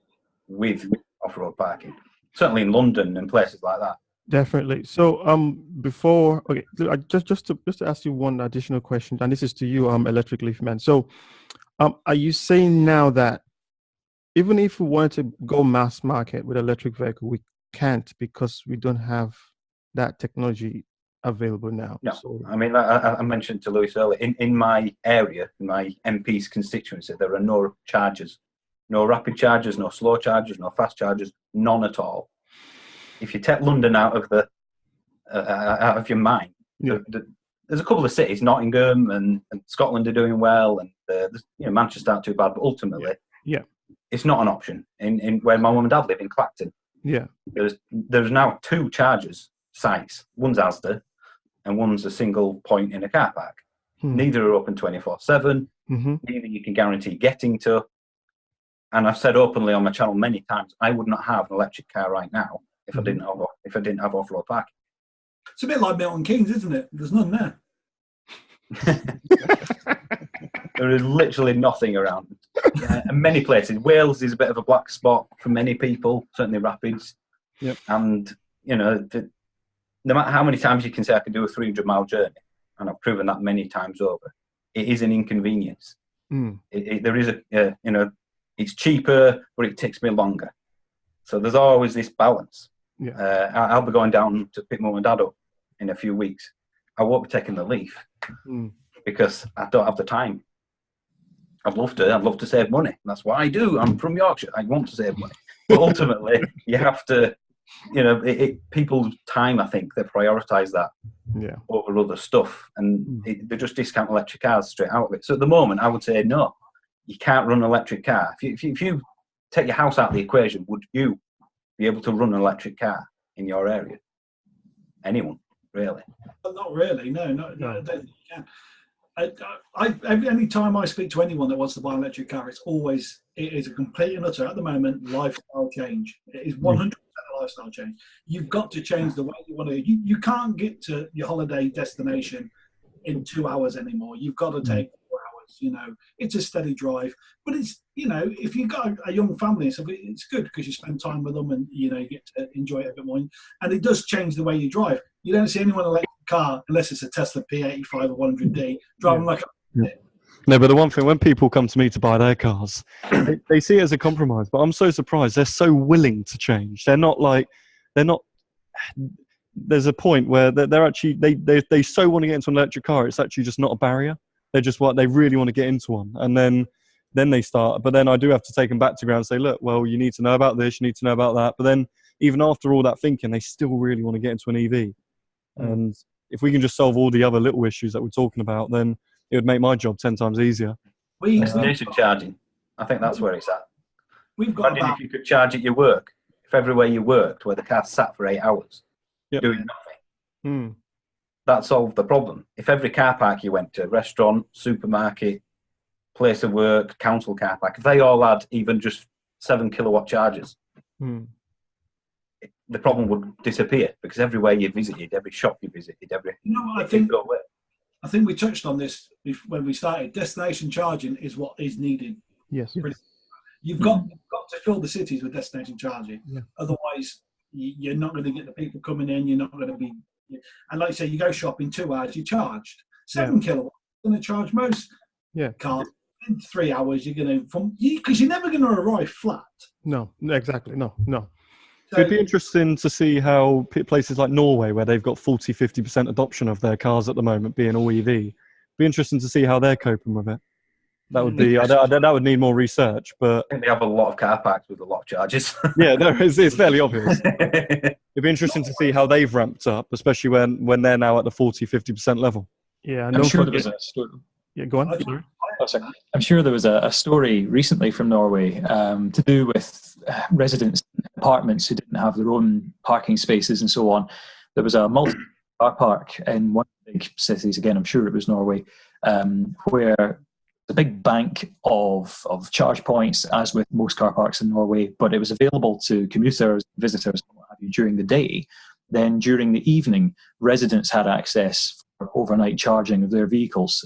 with off-road parking. Certainly in London and places like that. Definitely. So just to ask you one additional question, and this is to you, Electric Leaf Man. So are you saying now that even if we wanted to go mass market with electric vehicle, we can't because we don't have that technology available now. No, so, I mean, I mentioned to Lewis earlier, in my area, in my MP's constituency, there are no chargers, no rapid chargers, no slow chargers, no fast chargers, none at all. If you take London out of your mind, there's a couple of cities, Nottingham and Scotland are doing well, and Manchester aren't too bad, but ultimately, it's not an option. In where my mum and dad live in Clacton, there's now 2 chargers sites. One's Asda, and one's a single point in a car park. Neither are open 24/7. Neither you can guarantee getting to. And I've said openly on my channel many times, I would not have an electric car right now if I didn't have off-road parking. It's a bit like Milton Keynes, isn't it? There's none there. There is literally nothing around. And many places. Wales is a bit of a black spot for many people, certainly Rapids. Yep. And, no matter how many times you can say I can do a 300-mile journey, and I've proven that many times over, it is an inconvenience. There is it's cheaper, but it takes me longer. So there's always this balance. I'll be going down to pick mum and dad up in a few weeks. I won't be taking the Leaf because I don't have the time. I'd love to save money. That's what I do. I'm from Yorkshire. I want to save money. But ultimately, you have to, people's time, I think, they prioritise that over other stuff. And they just discount electric cars straight out of it. So at the moment, I would say, no, you can't run an electric car. If you take your house out of the equation, would you be able to run an electric car in your area? Anyone, really? Not really, no. I don't think you can. Any time I speak to anyone that wants to buy an electric car, it is a complete and utter, at the moment, lifestyle change. It is 100% a lifestyle change. You've got to change the way you want to. You can't get to your holiday destination in 2 hours anymore. You've got to take 4 hours. It's a steady drive. But it's, if you've got a young family, so it's good because you spend time with them and, you get to enjoy it a bit more. And it does change the way you drive. You don't see anyone electric car unless it's a Tesla P85 or 100D driving like a No, but the one thing, when people come to me to buy their cars, they see it as a compromise, but I'm so surprised they're so willing to change. There's a point where they're actually, they so want to get into an electric car, it's actually just not a barrier. They really want to get into one. And then they start, but then I do have to take them back to ground and say, look, well, you need to know about this, you need to know about that. But then even after all that thinking, they still really want to get into an EV. And if we can just solve all the other little issues that we're talking about, then it would make my job 10 times easier. Destination charging. I think that's where it's at. We've got if you could charge at your work, if everywhere you worked, where the car sat for 8 hours, doing nothing, that solved the problem. If every car park you went to, restaurant, supermarket, place of work, council car park, if they all had even just 7 kilowatt chargers, the problem would disappear because everywhere you visited, every shop you visited, I think we touched on this when we started. Destination charging is what is needed. Yes. You've got to fill the cities with destination charging. Otherwise, you're not going to get the people coming in. You're not going to be. And like you say, you go shopping 2 hours, you're charged 7 kilowatts. You're going to charge most cars in 3 hours. You're going to because you're never going to arrive flat. No, exactly. No. So it'd be interesting to see how places like Norway, where they've got 40-50% adoption of their cars at the moment being all EV, be interesting to see how they're coping with it. That would be that would need more research, but I think they have a lot of car parks with a lot of charges. It's fairly obvious. It'd be interesting to see how they've ramped up, especially when they're now at the 40-50% level. Yeah, I'm sure there was a story. Yeah, go on. I'm sure there was a story recently from Norway to do with residents in apartments who didn't have their own parking spaces and so on. There was a multi-car park in one of the big cities, again, I'm sure it was Norway, where the big bank of charge points, as with most car parks in Norway, but it was available to commuters, visitors, and what have you during the day. Then during the evening, residents had access for overnight charging of their vehicles.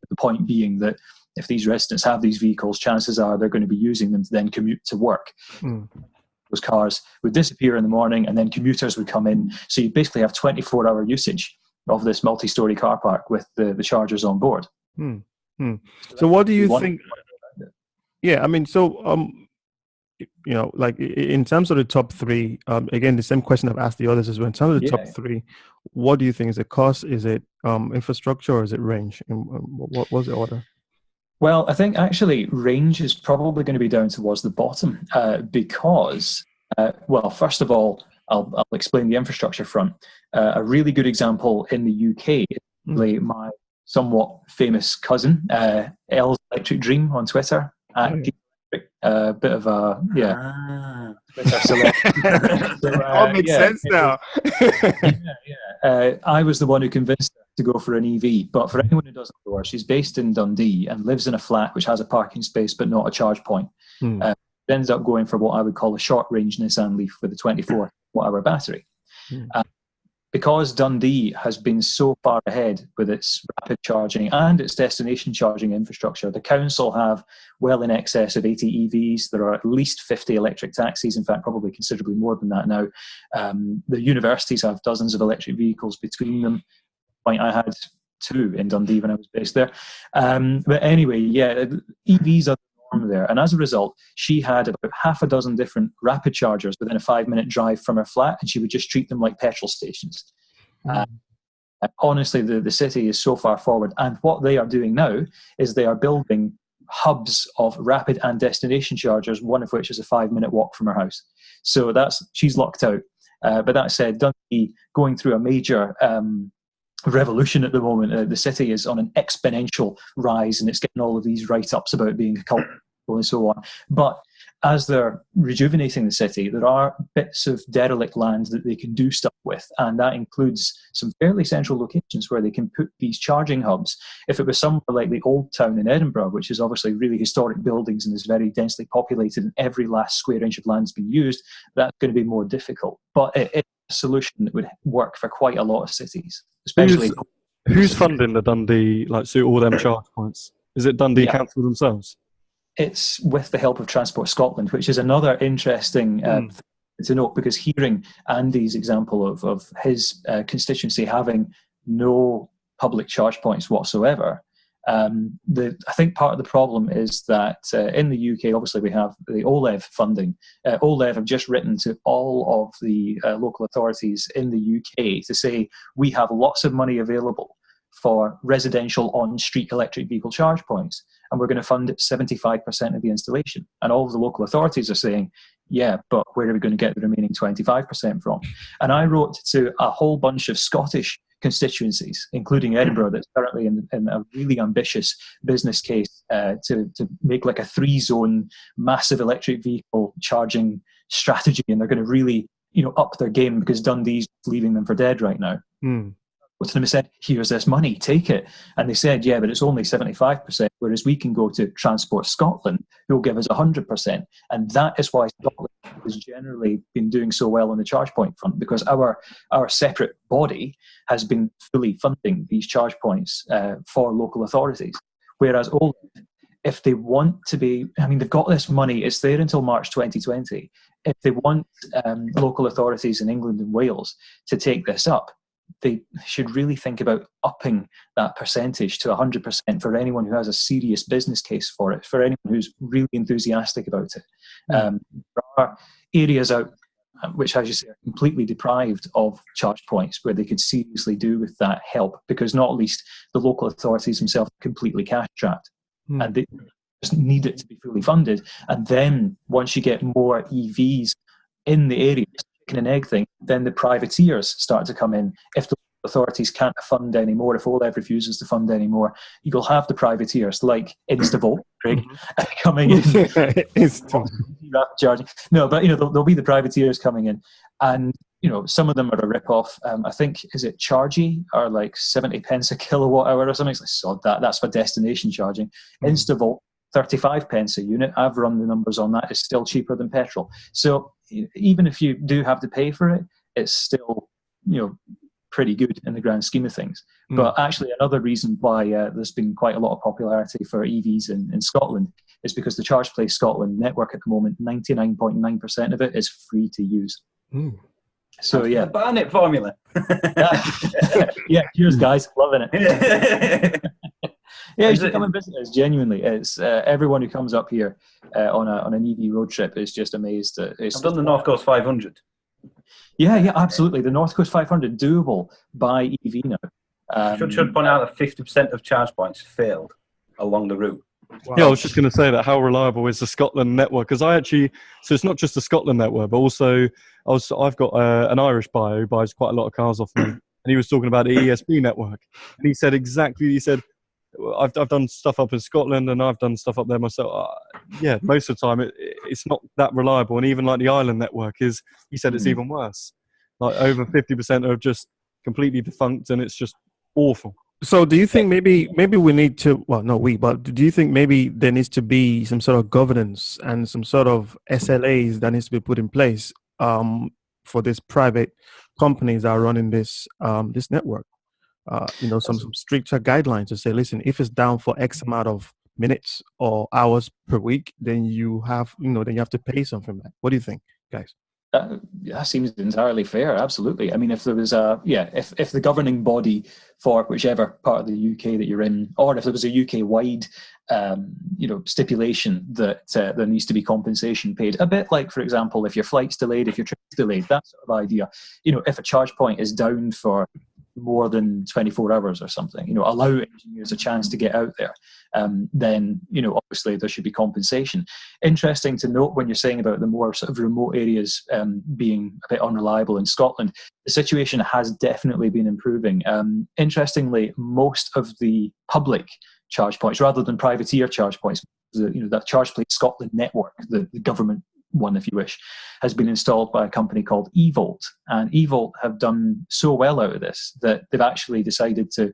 The point being that if these residents have these vehicles, chances are they're going to be using them to then commute to work. Those cars would disappear in the morning and then commuters would come in. So you basically have 24-hour usage of this multi-story car park with the chargers on board. So what do you think? Yeah, I mean, so like in terms of the top three, again, the same question I've asked the others as well. In terms of the top three, what do you think? Is it cost? Is it infrastructure? Or is it range? And what was the order? Well, I think actually range is probably going to be down towards the bottom because, well, first of all, I'll explain the infrastructure front. A really good example in the UK is my somewhat famous cousin, Elle's Electric Dream on Twitter. A bit of a all makes sense now. I was the one who convinced her to go for an EV. But for anyone who doesn't know her, she's based in Dundee and lives in a flat which has a parking space but not a charge point. Ends up going for what I would call a short range Nissan Leaf with a 24 watt-hour battery. Because Dundee has been so far ahead with its rapid charging and its destination charging infrastructure, the council have well in excess of 80 EVs. There are at least 50 electric taxis, in fact, probably considerably more than that now. The universities have dozens of electric vehicles between them. I had 2 in Dundee when I was based there. But anyway, EVs are there, and as a result she had about half a dozen different rapid chargers within a 5-minute drive from her flat, and she would just treat them like petrol stations. Honestly, the city is so far forward, and what they are doing now is they are building hubs of rapid and destination chargers, one of which is a 5-minute walk from her house. So she's locked out. But that said, Dundee going through a major revolution at the moment. The city is on an exponential rise, and it's getting all of these write-ups about being a cult and so on. But as they're rejuvenating the city, there are bits of derelict land that they can do stuff with, and that includes some fairly central locations where they can put these charging hubs. If it was somewhere like the Old Town in Edinburgh, which is obviously really historic buildings and is very densely populated and every last square inch of land's been used, that's going to be more difficult. But it's a solution that would work for quite a lot of cities. Especially who's funding the Dundee, so all them charge points? Is it Dundee Council themselves? It's with the help of Transport Scotland, which is another interesting thing to note, because hearing Andy's example of his constituency having no public charge points whatsoever, I think part of the problem is that in the UK, obviously we have the OLEV funding. OLEV have just written to all of the local authorities in the UK to say we have lots of money available for residential on-street electric vehicle charge points, and we're going to fund 75% of the installation. And all of the local authorities are saying, yeah, but where are we going to get the remaining 25% from? And I wrote to a whole bunch of Scottish constituencies, including Edinburgh, that's currently in a really ambitious business case to make like a 3-zone massive electric vehicle charging strategy, and they're going to really up their game because Dundee's leaving them for dead right now. What's them said, here's this money, take it. And they said, yeah, but it's only 75%, whereas we can go to Transport Scotland, who will give us 100%. And that is why Scotland has generally been doing so well on the charge point front, because our separate body has been fully funding these charge points for local authorities. Whereas if they want to be, they've got this money, it's there until March 2020. If they want local authorities in England and Wales to take this up, they should really think about upping that percentage to 100% for anyone who has a serious business case for it, for anyone who's really enthusiastic about it. There are areas out which, as you say, are completely deprived of charge points where they could seriously do with that help, because not least the local authorities themselves are completely cash strapped and they just need it to be fully funded. And then once you get more EVs in the area, chicken and egg thing, then the privateers start to come in. If the authorities can't fund anymore, if OLEV refuses to fund anymore, you'll have the privateers like Instavolt, Craig, coming in. Charging. No, but there'll be the privateers coming in, and some of them are a rip-off. I think, is it Chargy, or like 70 pence a kilowatt hour or something? It's like, sod that. That's for destination charging. Instavolt, 35 pence a unit. I've run the numbers on that. It's still cheaper than petrol. So even if you do have to pay for it, it's still pretty good in the grand scheme of things. But actually, another reason why there's been quite a lot of popularity for EVs in Scotland is because the Charge Place Scotland network at the moment, 99.9% of it is free to use. So that's the Barnett formula. Yeah, cheers guys, loving it. Yeah, you should come and visit us. Genuinely, it's everyone who comes up here on an EV road trip is just amazed. I've done the North Coast 500. Yeah, absolutely. The North Coast 500 doable by EV now. Should point out that 50% of charge points failed along the route. Wow. Yeah, I was just going to say that. How reliable is the Scotland network? Because so it's not just the Scotland network, but also I've got an Irish buyer who buys quite a lot of cars off me, and he was talking about the ESB network, and he said he said, I've done stuff up in Scotland and I've done stuff up there myself. Yeah, most of the time it's not that reliable, and even like the Ireland network is. He said it's even worse. Like over 50% are just completely defunct, and it's just awful. So do you think maybe we need to, well, not we, but do you think maybe there needs to be some sort of governance and some sort of SLAs that needs to be put in place for these private companies that are running this network? Some stricter guidelines to say, listen, if it's down for X amount of minutes or hours per week, then you have to pay something back. What do you think, guys? That seems entirely fair. Absolutely. I mean, if there was if the governing body for whichever part of the UK that you're in, or if there was a UK-wide, stipulation that there needs to be compensation paid, a bit like, for example, if your flight's delayed, if your train's delayed, that sort of idea. If a charge point is down for more than 24 hours or something, allow engineers a chance to get out there, then, obviously there should be compensation. Interesting to note when you're saying about the more sort of remote areas being a bit unreliable in Scotland, the situation has definitely been improving. Interestingly, most of the public charge points, rather than privateer charge points, that ChargePlay Scotland network, the government one, if you wish, has been installed by a company called eVolt, and eVolt have done so well out of this that they've actually decided to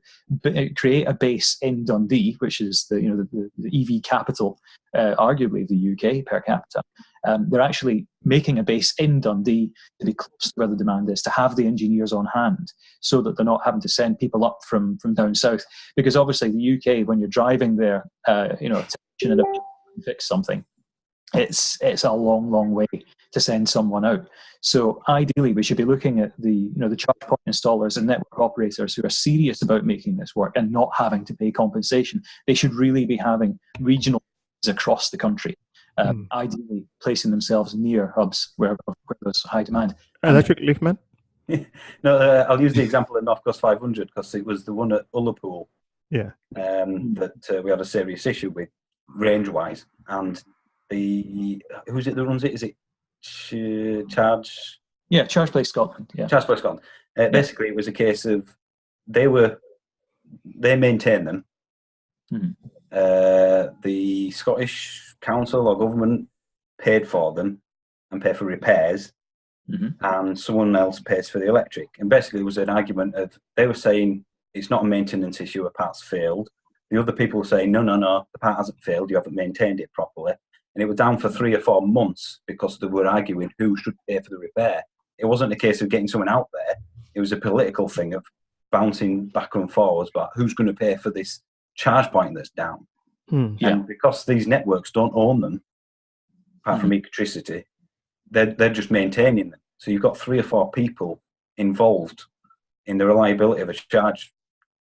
create a base in Dundee, which is the EV capital, arguably of the UK per capita. They're actually making a base in Dundee to be close to where the demand is, to have the engineers on hand, so that they're not having to send people up from down south. Because obviously the UK, when you're driving there, to fix something, it's a long way to send someone out. So ideally, we should be looking at the charge point installers and network operators who are serious about making this work and not having to pay compensation. They should really be having regional across the country, ideally placing themselves near hubs where there's high demand. Electric Leafman? No, I'll use the example of North Coast 500 because it was the one at Ullapool. Yeah. That we had a serious issue with range-wise, and who's it that runs it? Is it Charge? Yeah, ChargePlay Scotland. Yeah, ChargePlay Scotland. Basically, it was a case of they maintain them. The Scottish council or government paid for them and paid for repairs, and someone else pays for the electric. And basically, it was an argument of they were saying it's not a maintenance issue, a part's failed. The other people were saying, no, the part hasn't failed, you haven't maintained it properly. And it was down for 3 or 4 months because they were arguing who should pay for the repair. It wasn't a case of getting someone out there. It was a political thing of bouncing back and forwards about who's going to pay for this charge point that's down. And because these networks don't own them, apart from Ecotricity, they're just maintaining them. So you've got 3 or 4 people involved in the reliability of a charge.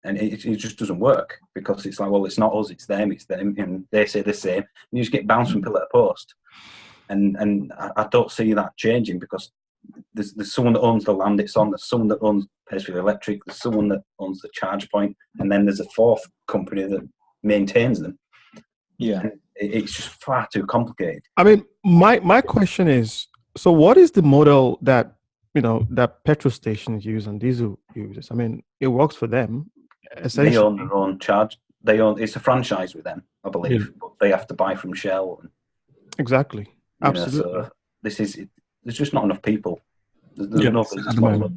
And it just doesn't work because it's like, well, it's not us, it's them, and they say the same. And you just get bounced from pillar to post. And I don't see that changing because there's someone that owns the land it's on, there's someone that pays for the electric, there's someone that owns the charge point, and then there's a 4th company that maintains them. Yeah. And it's just far too complicated. I mean, my question is, so what is the model that petrol stations use and diesel users? I mean, it works for them. They own their own charge. It's a franchise with them, I believe, but they have to buy from Shell. Exactly. Absolutely. So there's just not enough people. There's no business model.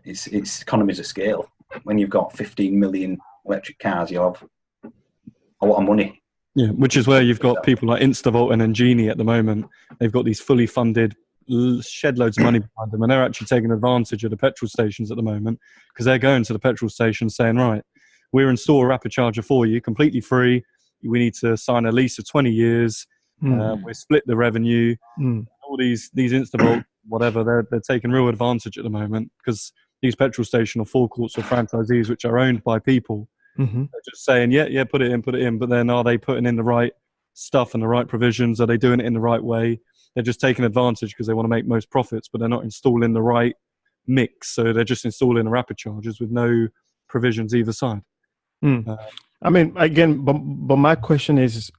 It's economies of scale. When you've got 15 million electric cars, you'll have a lot of money. Yeah, which is where you've got people like Instavolt and Engenie at the moment. They've got these fully funded shed loads of money behind them, and they're actually taking advantage of the petrol stations at the moment because they're going to the petrol station saying, right, we'll install a rapid charger for you completely free. We need to sign a lease of 20 years. We split the revenue. All these Instavolt, whatever, they're taking real advantage at the moment because these petrol station or forecourts or franchisees which are owned by people They're just saying, yeah, put it in. But then are they putting in the right stuff and the right provisions? Are they doing it in the right way? They're just taking advantage because they want to make most profits, but they're not installing the right mix. So they're just installing the rapid chargers with no provisions either side. I mean, again, but my question is,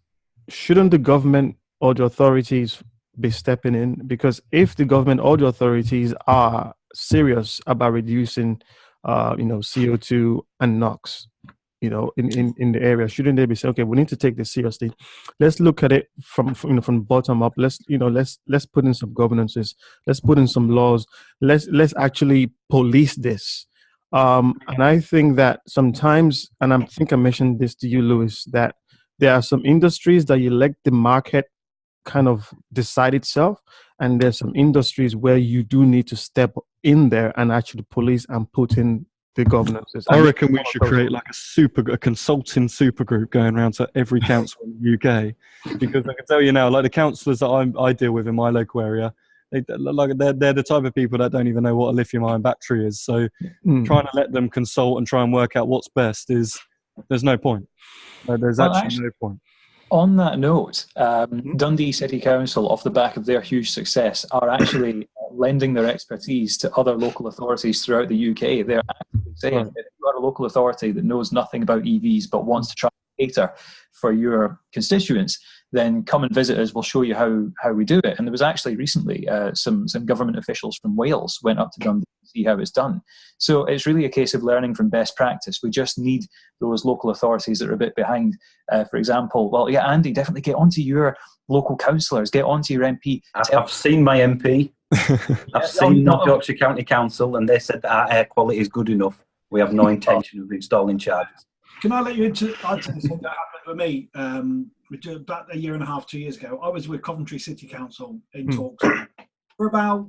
shouldn't the government or the authorities be stepping in? Because if the government or the authorities are serious about reducing, CO2 and NOx, in the area, shouldn't they be saying, okay, we need to take this seriously. Let's look at it from bottom up. Let's put in some governances. Let's put in some laws. Let's actually police this. And I think that sometimes, and I think I mentioned this to you, Lewis, that there are some industries that you let the market kind of decide itself, and there's some industries where you do need to step in there and actually police and put in the governances. I reckon we should create like a consulting super group going around to every council in the UK, because I can tell you now, like the councillors that I deal with in my local area, they're the type of people that don't even know what a lithium-ion battery is. So trying to let them consult and try and work out what's best there's no point. There's actually no point. On that note, Dundee City Council, off the back of their huge success, are actually lending their expertise to other local authorities throughout the UK. They're actually saying that if you are a local authority that knows nothing about EVs but wants to try and cater for your constituents, then come and visit us. We'll show you how we do it. And there was actually recently some government officials from Wales went up to Dundee to see how it's done. So it's really a case of learning from best practice. We just need those local authorities that are a bit behind. For example, Andy, definitely get onto your local councillors, get onto your MP. I've seen my MP. I've seen North Yorkshire County Council, and they said that our air quality is good enough. We have no intention of installing chargers. Can I let you into something that happened with me? About a year and a half, 2 years ago, I was with Coventry City Council in talks for about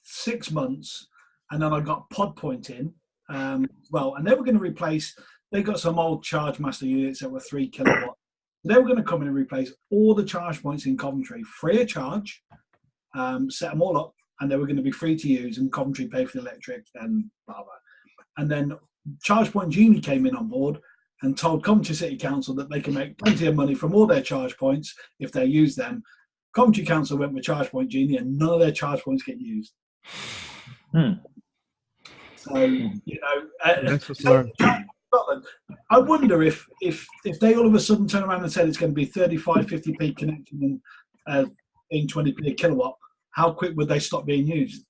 6 months, and then I got Pod Point in. And they were going to replace. They got some old Charge Master units that were 3 kilowatt. They were going to come in and replace all the charge points in Coventry free of charge, set them all up, and they were going to be free to use, and Coventry pay for the electric and blah blah. And then Charge Point Genie came in on board and told Coventry City Council that they can make plenty of money from all their charge points if they use them. Coventry Council went with Charge Point Genie, and none of their charge points get used. So that's what's learned. Scotland, I wonder if they all of a sudden turn around and said it's going to be 35, 50p connection and being 20p a kilowatt, how quick would they stop being used?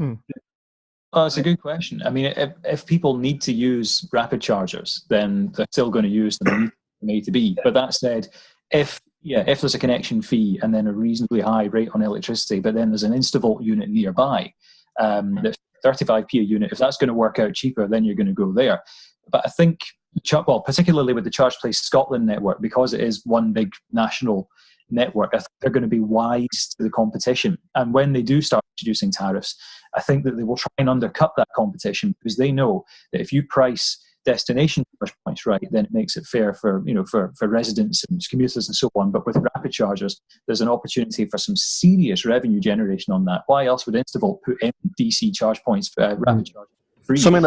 Oh, that's a good question. I mean, if people need to use rapid chargers, then they're still going to use them from A to B. But that said, if there's a connection fee and then a reasonably high rate on electricity, but then there's an Instavolt unit nearby that's 35p a unit, if that's going to work out cheaper, then you're going to go there. But I think, particularly with the Charge Place Scotland network, because it is one big national network, I think they're going to be wise to the competition. And when they do start introducing tariffs, I think that they will try and undercut that competition, because they know that if you price destination charge points right, then it makes it fair for residents and commuters and so on. But with rapid chargers, there's an opportunity for some serious revenue generation on that. Why else would Instavolt put in DC charge points for rapid charging free? Something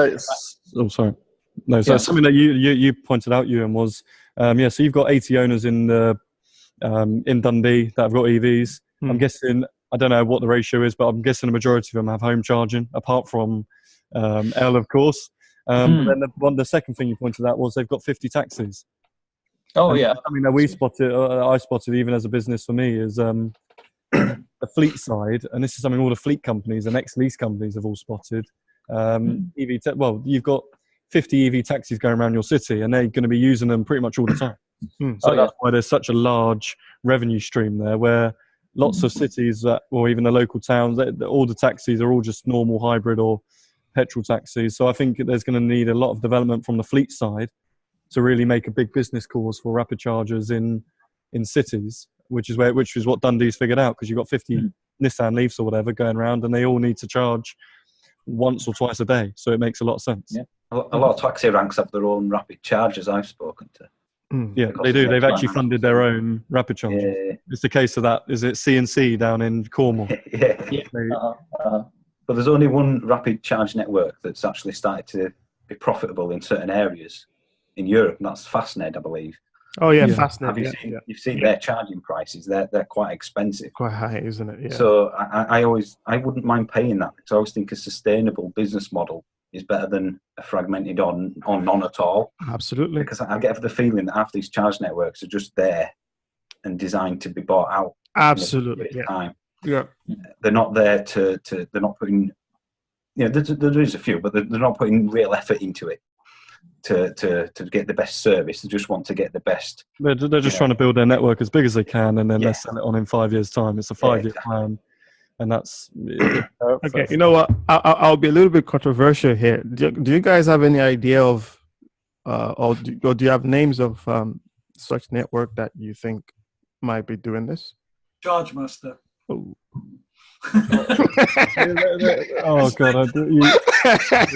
that you pointed out, Ewan, was so you've got 80 owners in Dundee that have got EVs. I'm guessing, I don't know what the ratio is, but I'm guessing the majority of them have home charging, apart from L, of course. But then the second thing you pointed out was they've got 50 taxis. Oh, yeah. I mean, I spotted even as a business for me is the fleet side, and this is something all the fleet companies and ex-lease companies have all spotted. You've got 50 EV taxis going around your city, and they're going to be using them pretty much all the time. So that's why there's such a large revenue stream there, where lots of cities, or even the local towns, all the taxis are all just normal hybrid or petrol taxis. So I think there's going to need a lot of development from the fleet side to really make a big business cause for rapid chargers in cities, which is what Dundee's figured out, because you've got 50 Nissan Leafs or whatever going around, and they all need to charge once or twice a day. So it makes a lot of sense. Yeah. A lot of taxi ranks have their own rapid chargers I've spoken to. Yeah, they do. They've actually funded their own rapid charger. Yeah. It's the case of that. Is it C&C down in Cornwall? But there's only one rapid charge network that's actually started to be profitable in certain areas, in Europe, and that's Fastned, I believe. Oh yeah, Yeah. Fastnet. Have you seen? You've seen their charging prices? They're quite expensive. Quite high, isn't it? Yeah. So I wouldn't mind paying that, because I always think a sustainable business model is better than a fragmented or none at all. Absolutely. Because I get the feeling that half these charge networks are just there and designed to be bought out. Absolutely. In a time. Yeah. They're not there to they're not putting, there is a few, but they're not putting real effort into it to get the best service. They just want to get the best. They're just trying to build their network as big as they can, and then they sell it on in 5 years' time. It's a 5-year plan, and that's okay. You know what? I'll be a little bit controversial here. Do you guys have any idea of, or do you have names of such network that you think might be doing this? Chargemaster. Oh. Oh God! I do, you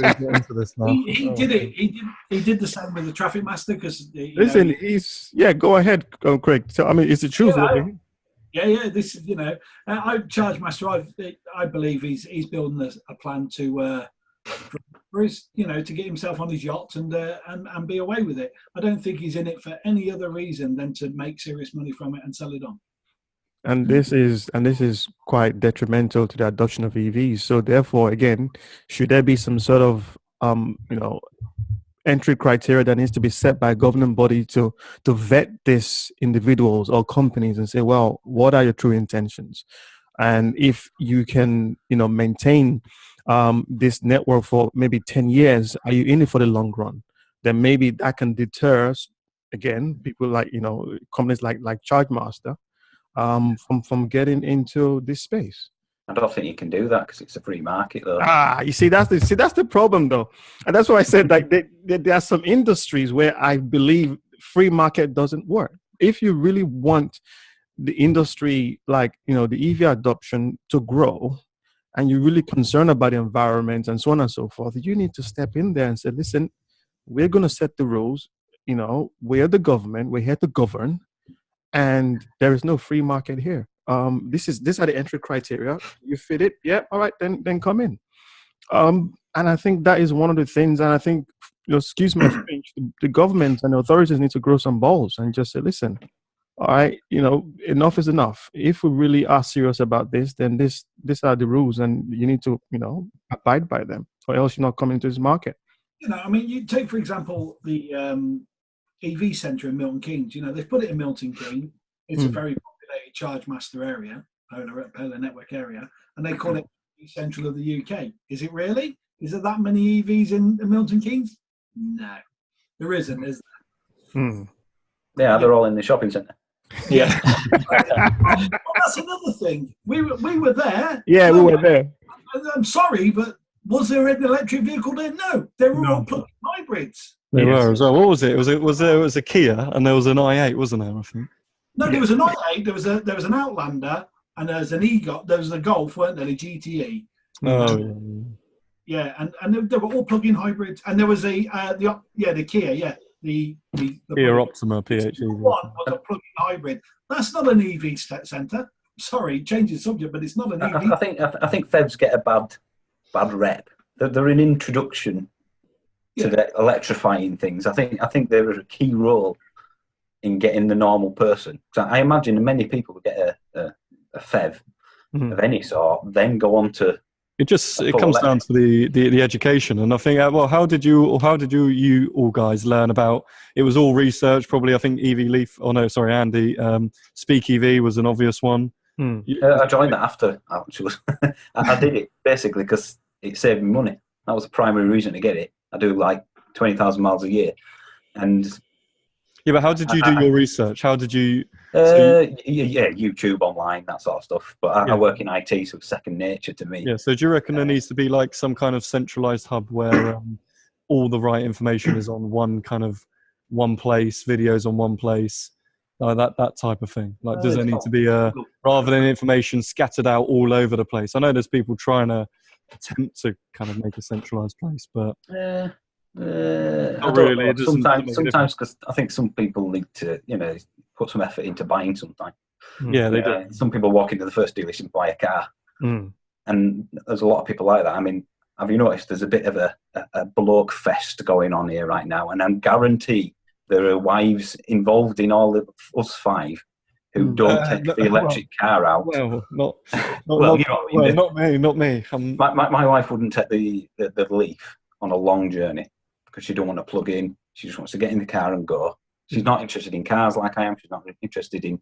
get into this now. He did it. He did the same with the Traffic Master, because listen, go ahead, Craig. So I mean, it's the truth. Yeah. This is Chargemaster. I believe he's building a plan to for his, to get himself on his yacht and be away with it. I don't think he's in it for any other reason than to make serious money from it and sell it on. And this is quite detrimental to the adoption of EVs. So therefore, again, should there be some sort of entry criteria that needs to be set by a governing body to vet these individuals or companies and say, well, what are your true intentions? And if you can, maintain this network for maybe 10 years, are you in it for the long run? Then maybe that can deter, again, people like, companies like Chargemaster, from getting into this space. I don't think you can do that, because it's a free market, though. You see, that's the problem, though, and that's why I said like there are some industries where I believe free market doesn't work. If you really want the industry, like the EV adoption to grow, and you're really concerned about the environment and so on and so forth, you need to step in there and say, listen, we're going to set the rules. We're the government. We're here to govern. And there is no free market here. These are the entry criteria. You fit it, yeah, all right, then come in. And I think that is one of the things. And I think, excuse me, the government and the authorities need to grow some balls and just say, listen, all right, enough is enough. If we really are serious about this, then these are the rules, and you need to, abide by them, or else you're not coming to this market. You take, for example, the EV Centre in Milton Keynes. They've put it in Milton Keynes. It's a very populated Chargemaster area, Polar Network area, and they call it the central of the UK. Is it really? Is there that many EVs in Milton Keynes? No, there isn't, is there? Yeah, they're all in the shopping centre. Yeah. Well, that's another thing. We were there. Yeah, we were there. I'm sorry, but was there an electric vehicle there? No, they were all plug-in hybrids. They were as well. What was it? It was a Kia, and there was an i8, wasn't there? I think. No, there was an i8. There was an Outlander, and there was an There was a Golf, weren't there? A GTE. Oh. Yeah, and they were all plug-in hybrids, and there was the Kia. Yeah, the Kia Optima PHEV. One was a plug-in hybrid. That's not an EV centre. Sorry, changing subject, but it's not an EV. I think PHEVs get a bad rep. They're an introduction to the electrifying things. I think there is a key role in getting the normal person. So I imagine many people would get a PHEV of any sort, then go on to. It comes down to the education, and I think, well, how did you all guys learn about? It was all research, probably. I think Andy. Speak EV was an obvious one. I joined that after, actually. I did it basically because it saved me money. That was the primary reason to get it. I do like 20,000 miles a year, and yeah. But how did you do your research? How did you? YouTube, online, that sort of stuff. But I work in IT, so it's second nature to me. Yeah. So do you reckon there needs to be like some kind of centralized hub where all the right information is on one place, videos on one place, that type of thing? Like, does there need to be rather than information scattered out all over the place? I know there's people trying to attempt to kind of make a centralized place, but not really. Sometimes because I think some people need to, put some effort into buying something. Yeah, they do. Some people walk into the first dealership and buy a car, and there's a lot of people like that. I mean, have you noticed there's a bit of a bloke fest going on here right now? And I guarantee there are wives involved in all of us 5 who don't take the electric car out. Well, not me. My wife wouldn't take the Leaf on a long journey because she don't want to plug in. She just wants to get in the car and go. She's not interested in cars like I am. She's not interested in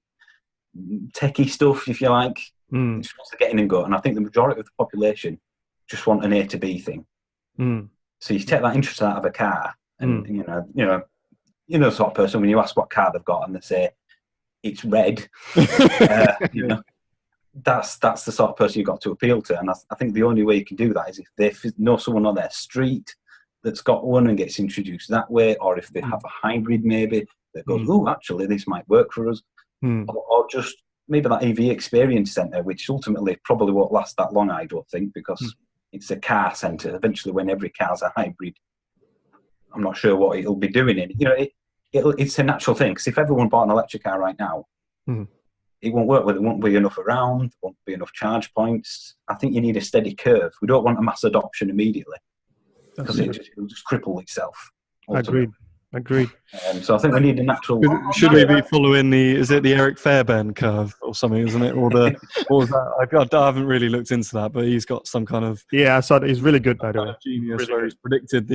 techie stuff, if you like. She wants to get in and go. And I think the majority of the population just want an A to B thing. So you take that interest out of a car, and you know the sort of person when you ask what car they've got and they say it's red. You know, that's the sort of person you've got to appeal to. And I think the only way you can do that is if they know someone on their street that's got one and gets introduced that way, or if they have a hybrid maybe that goes, oh, actually this might work for us, or just maybe that EV experience centre, which ultimately probably won't last that long, I don't think, because it's a car centre. Eventually, when every car's a hybrid, I'm not sure what it'll be doing in. You know, it's a natural thing, because if everyone bought an electric car right now, it won't work. There won't be enough around, there won't be enough charge points. I think you need a steady curve. We don't want a mass adoption immediately, because it'll just cripple itself. Ultimately. Agreed. So I think we need a natural. Should we be following is it the Eric Fairbairn curve or something, isn't it? Or what was that? I haven't really looked into that, but he's got some kind of. Yeah, I saw that. He's really good, by the way. Genius, really where he's predicted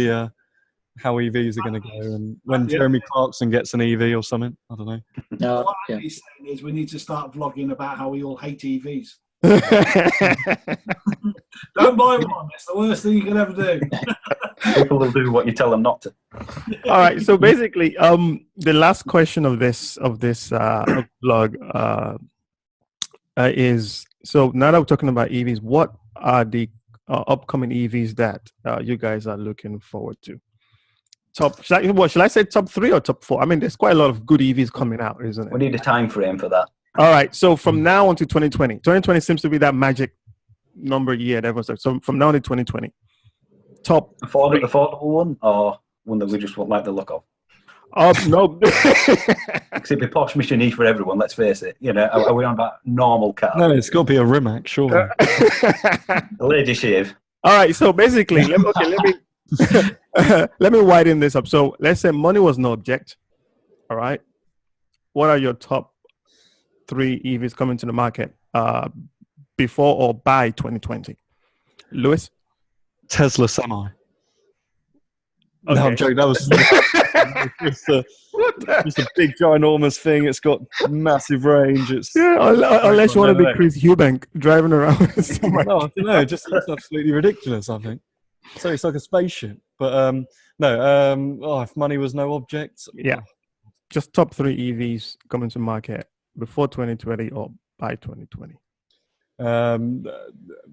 how EVs are going to go, and when Jeremy Clarkson gets an EV or something. I don't know. What he's saying is we need to start vlogging about how we all hate EVs. Don't buy one. It's the worst thing you can ever do. People will do what you tell them not to. All right. So basically, the last question of this vlog is: so now that we're talking about EVs, what are the upcoming EVs that you guys are looking forward to? Should I say top 3 or top 4? I mean, there's quite a lot of good EVs coming out, isn't it? We need a time frame for that. All right. So from now on to 2020, 2020 seems to be that magic number year that everyone's like. So from now to 2020, top affordable one, or one that we just won't like the look of? No. Because it'd be posh Mission E for everyone. Let's face it. You know, are we on about normal car? No, it's got to be a Rimac, surely. A lady shave. All right. So basically, let me widen this up. So let's say money was no object. All right. What are your top 3 EVs coming to the market before or by 2020? Lewis? Tesla Semi. Okay. No, I'm joking. That was just a big, ginormous thing. It's got massive range. Unless you want to be Chris Eubank driving around. No, I don't know. It just looks absolutely ridiculous, I think. So it's like a spaceship. But if money was no object. Yeah. Just top 3 EVs coming to market before 2020 or by 2020.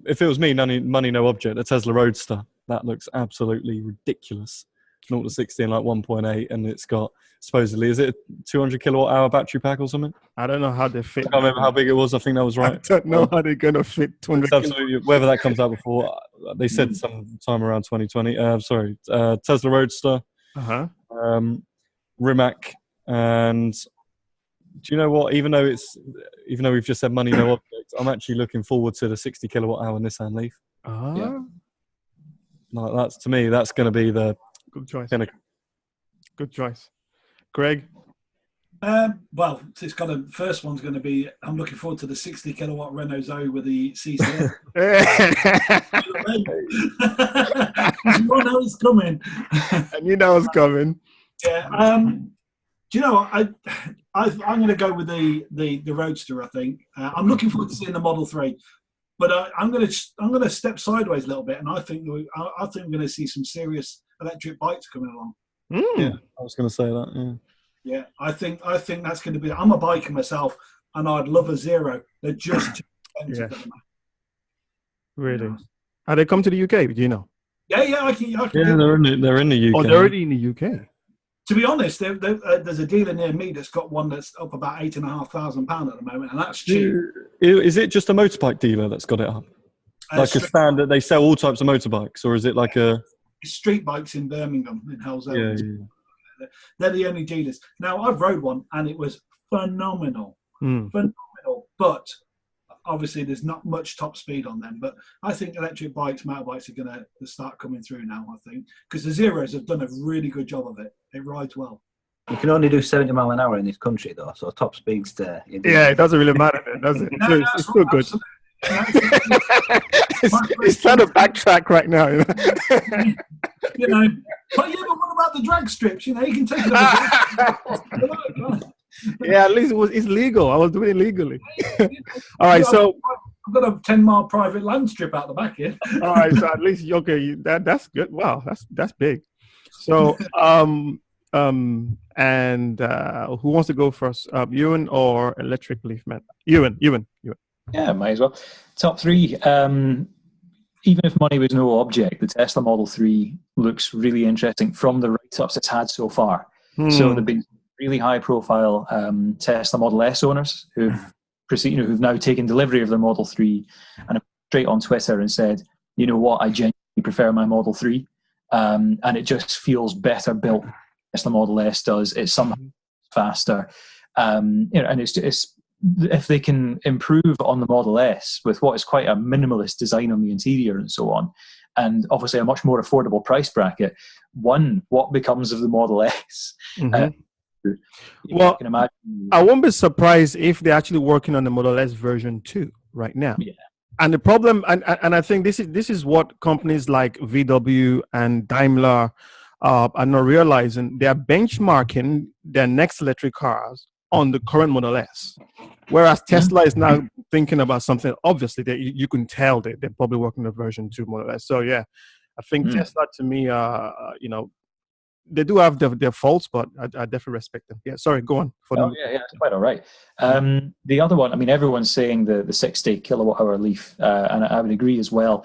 If it was me, money no object, a Tesla Roadster. That looks absolutely ridiculous. 0 to 60 in like 1.8, and it's got supposedly, is it a 200 kilowatt hour battery pack or something? I don't know how they fit. I can't remember how big it was. I think that was right. I don't know how they're gonna fit 200. Absolutely, whether that comes out before, they said sometime around 2020. Tesla Roadster, Rimac, and do you know what? Even though we've just said money no object, I'm actually looking forward to the 60 kilowatt hour Nissan Leaf. Like that's, to me, that's going to be the good choice. Good choice, Greg. Well, it's first one's going to be. I'm looking forward to the 60 kilowatt Renault Zoe with the CCS. You know it's coming. And you know it's coming. Yeah. Do you know what? I'm going to go with the Roadster. I think I'm looking forward to seeing the Model 3, but I'm going to step sideways a little bit, and I think we're going to see some serious electric bikes coming along. Yeah, I was going to say that. Yeah, I think that's going to be. I'm a biker myself, and I'd love a Zero. They're just too expensive. Yeah. Really? Are they come to the UK? Do you know? Yeah, I can. Yeah, they're in the UK. Oh, they're already in the UK. To be honest, there's a dealer near me that's got one that's up about £8,500 at the moment, and that's cheap. Is it just a motorbike dealer that's got it up? Like a standard, they sell all types of motorbikes, or is it like a street bikes in Birmingham, in Hell's Yeah. They're the only dealers. Now, I've rode one, and it was phenomenal. Phenomenal. But obviously there's not much top speed on them, but I think electric bikes, motorbikes are going to start coming through now, I think, because the Zeros have done a really good job of it. It rides well. You can only do 70 mile an hour in this country, though, so top speed's there. Yeah, it doesn't really matter, does it? No, It's still good. Absolutely. It's trying to backtrack right now. You know, but what about the drag strips? You know, you can take them. Yeah, at least it's legal. I was doing it legally. All right, so I've got a 10-mile private land strip out the back here. all right, so at least that's good. Wow, that's big. So and who wants to go first? Ewan or electric Leaf Man? Ewan. Yeah, might as well. Top three. Even if money was no object, the Tesla Model 3 looks really interesting from the write-ups it's had so far. So there've been really high-profile Tesla Model S owners who've now taken delivery of their Model 3 and have straight on Twitter and said, you know what, I genuinely prefer my Model 3, and it just feels better built. Tesla Model S does. It's somehow faster, and it's if they can improve on the Model S with what is quite a minimalist design on the interior and so on, and obviously a much more affordable price bracket, what becomes of the Model S? Well, I can imagine. I won't be surprised if they're actually working on the Model S version 2 right now. Yeah. And the problem, and I think this is what companies like VW and Daimler are not realizing. They are benchmarking their next electric cars on the current Model S, whereas Tesla is now thinking about something. Obviously, you can tell they're probably working on version 2 Model S. So yeah, I think Tesla, to me, they do have their faults, but I definitely respect them. Yeah, sorry, go on. Yeah, it's quite all right. The other one, I mean, everyone's saying the 60 kilowatt hour Leaf, and I would agree as well.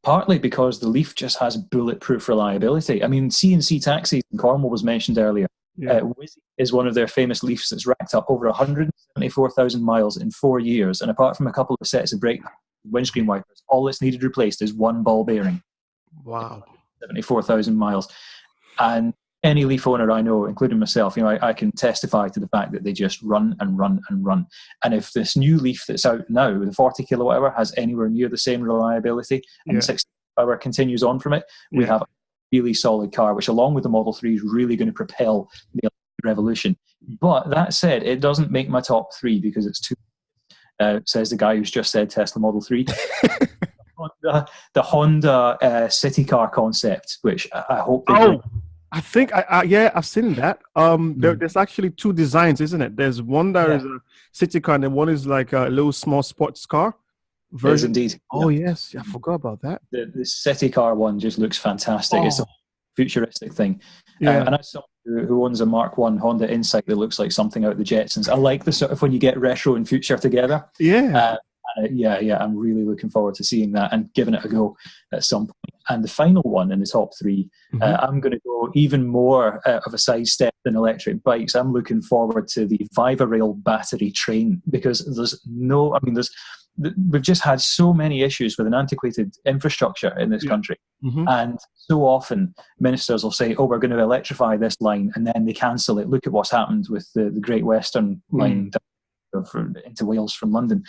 Partly because the Leaf just has bulletproof reliability. I mean, C&C Taxis in Cornwall was mentioned earlier. Yeah. Wizzy is one of their famous Leafs that's racked up over 174,000 miles in 4 years, and apart from a couple of sets of brake windscreen wipers, all that's needed replaced is one ball bearing. Wow. 74,000 miles. And any Leaf owner I know, including myself, I can testify to the fact that they just run and run and run. And if this new Leaf that's out now, the 40 kilowatt hour, has anywhere near the same reliability, and the 60 hour continues on from it, we have a really solid car, which along with the Model 3 is really going to propel the electric revolution. But that said, it doesn't make my top three because it's too, says the guy who's just said Tesla Model 3. The Honda city car concept, which I hope they do. I think I've seen that. There's actually two designs, isn't it? There's one that is a city car, and then one is like a little small sports car version. Indeed. Oh yes, I forgot about that. The city car one just looks fantastic. It's a futuristic thing. And as someone who owns a Mark I Honda Insight that looks like something out of the Jetsons, I like the sort of when you get retro and future together. I'm really looking forward to seeing that and giving it a go at some point. And the final one in the top three, I'm going to go even more of a sidestep than electric bikes. I'm looking forward to the Vivarail battery train, because we've just had so many issues with an antiquated infrastructure in this country. And so often ministers will say, oh, we're going to electrify this line, and then they cancel it. Look at what's happened with the Great Western line into Wales from London.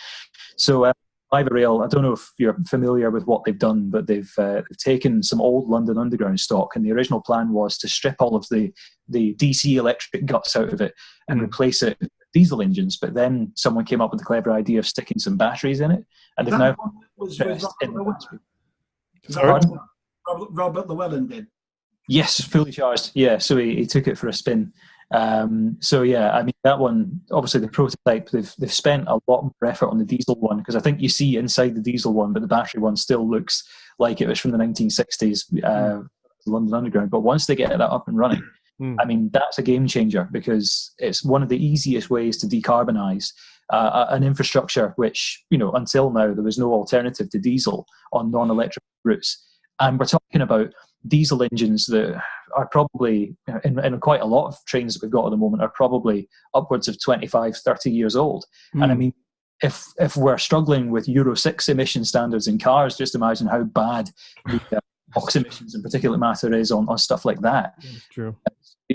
So Vivarail, I don't know if you're familiar with what they've done, but they've taken some old London Underground stock, and the original plan was to strip all of the DC electric guts out of it and replace it with diesel engines. But then someone came up with the clever idea of sticking some batteries in it, and they've now Robert Llewellyn did. Yes, fully charged. Yeah, so he took it for a spin. I mean, that one, obviously the prototype, they've spent a lot more effort on the diesel one, because I think you see inside the diesel one, but the battery one still looks like it was from the 1960s London Underground. But once they get that up and running, I mean, that's a game changer, because it's one of the easiest ways to decarbonize an infrastructure which, until now there was no alternative to diesel on non-electric routes. And we're talking about diesel engines that are probably, in quite a lot of trains that we've got at the moment, are probably upwards of 25, 30 years old. And I mean, if we're struggling with Euro 6 emission standards in cars, just imagine how bad the NOx emissions and particulate matter is on stuff like that. That's true.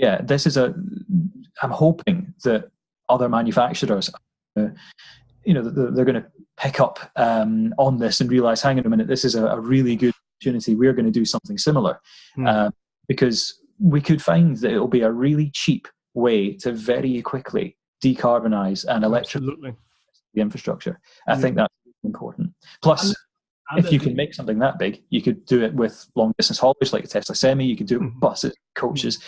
I'm hoping that other manufacturers they're going to pick up on this and realize, hang on a minute, this is a really good opportunity. We're going to do something similar, because we could find that it'll be a really cheap way to very quickly decarbonize and electrify the infrastructure. I think that's important. Plus, if you can make something that big, you could do it with long distance haulage like a Tesla Semi. You could do it with buses, coaches,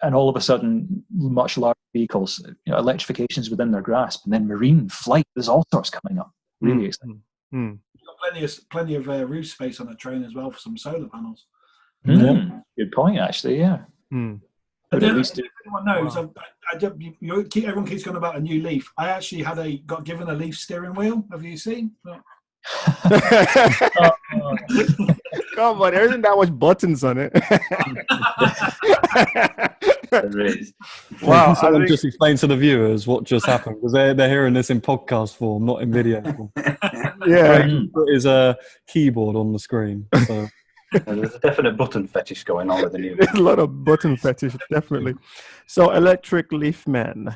and all of a sudden, much larger vehicles. Electrification's within their grasp, and then marine flight. There's all sorts coming up. Really exciting. You've got plenty of roof space on a train as well for some solar panels. Good point, actually. Yeah. But at least everyone knows. Everyone keeps going about a new Leaf. I actually got given a Leaf steering wheel. Have you seen? Come on, there isn't that much buttons on it. There is. Wow! Someone just explain to the viewers what just happened, because they're hearing this in podcast form, not in video form. Yeah, he put his keyboard on the screen. So. There's a definite button fetish going on with the new. There's a lot of button fetish, definitely. So, electric Leaf man,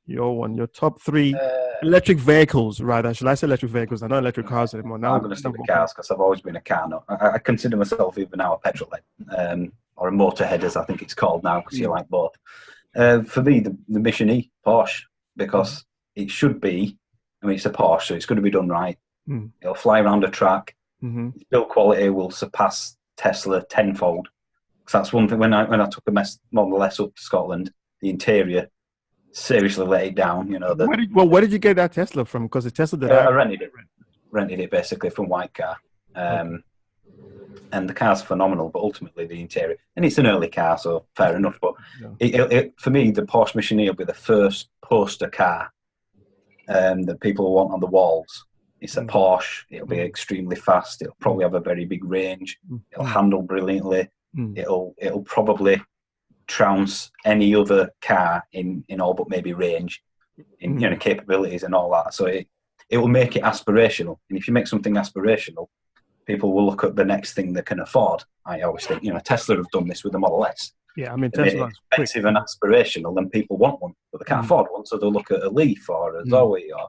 your top 3 electric vehicles, rather. Should I say electric vehicles? I don't electric cars anymore. Now I'm going to stick with cars because I've always been a car nut. I consider myself even now a petrol head, or a motorhead, as I think it's called now, because you like both. For me, the Mission E Porsche, because it should be. I mean, it's a Porsche, so it's going to be done right. It'll fly around a track. Its build quality will surpass Tesla tenfold. Because that's one thing. When I took a Model S up to Scotland, the interior seriously let it down. Where did you get that Tesla from? Because the Tesla that I rented it basically from White Car, and the car's phenomenal. But ultimately, the interior, and it's an early car, so fair enough. But for me, the Porsche Mission E will be the first poster car that people want on the walls. It's a Porsche. It'll be extremely fast. It'll probably have a very big range. It'll handle brilliantly. It'll probably trounce any other car in all but maybe range, in capabilities and all that. So it will make it aspirational. And if you make something aspirational, people will look at the next thing they can afford. I always think, Tesla have done this with the Model S. Yeah, I mean, Tesla is expensive and aspirational, and people want one, but they can't afford one, so they'll look at a Leaf or a Zoe or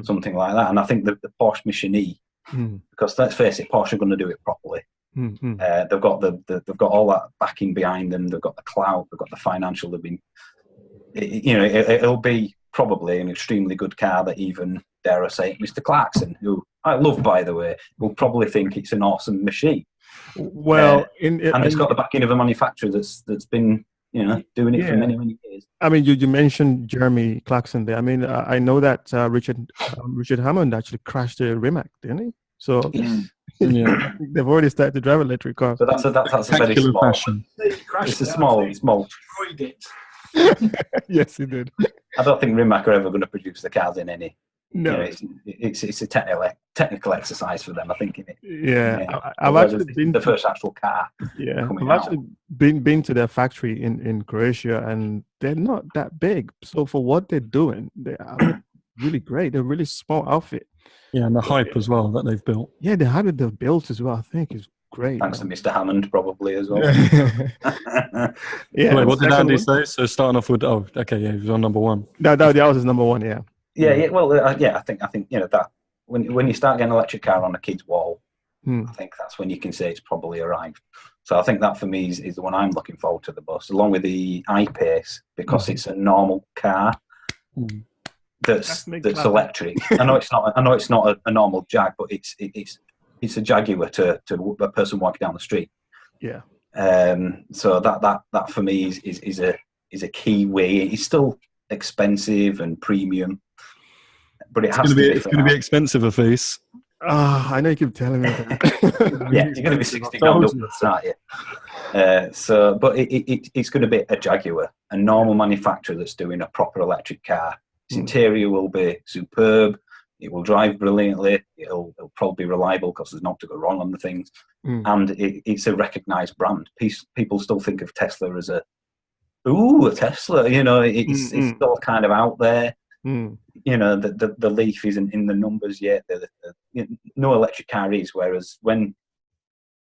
something like that. And I think the Porsche Mission E, because let's face it, Porsche are going to do it properly. They've got they've got all that backing behind them. They've got the clout. They've got the financial. It'll be probably an extremely good car that even, dare I say, Mr. Clarkson, who I love, by the way, will probably think it's an awesome machine. Well, and it's got the backing of a manufacturer that's been doing it for many years. I mean, you mentioned Jeremy Clarkson there. I mean, I know that Richard Hammond actually crashed a Rimac, didn't he? So they've already started to drive electric cars. So that's a very small. Fashion. It's a small. Destroyed it. Yes, he did. I don't think Rimac are ever going to produce the cars in any. No, it's a technical exercise for them, I think. I've actually been the first actual car. Yeah, I've actually been to their factory in Croatia, and they're not that big. So for what they're doing, they are really great. They're a really small outfit. Yeah, and the hype as well that they've built. Yeah, the hype that they've built as well, I think, is great. Thanks to Mr. Hammond, probably, as well. Yeah. Wait, what did Andy say? So starting off with, he was on number 1. That was his number 1, yeah. Yeah. Well, I think that when you start getting an electric car on a kid's wall, I think that's when you can say it's probably arrived. So I think that for me is the one I'm looking forward to the most, along with the I-Pace, because it's a normal car that's electric. I know it's not a normal Jag, but it's a Jaguar to a person walking down the street. Yeah. So that for me is a key way. It's still expensive and premium. But it's going to be expensive, a face. I know you keep telling me that. Yeah, you're going to be 60 grand upwards, aren't you? But it's going to be a Jaguar, a normal manufacturer that's doing a proper electric car. Its interior will be superb. It will drive brilliantly. It'll probably be reliable because there's not to go wrong on the things. And it's a recognised brand. People still think of Tesla as a Tesla. It's still kind of out there. The Leaf isn't in the numbers yet. No electric car is. Whereas when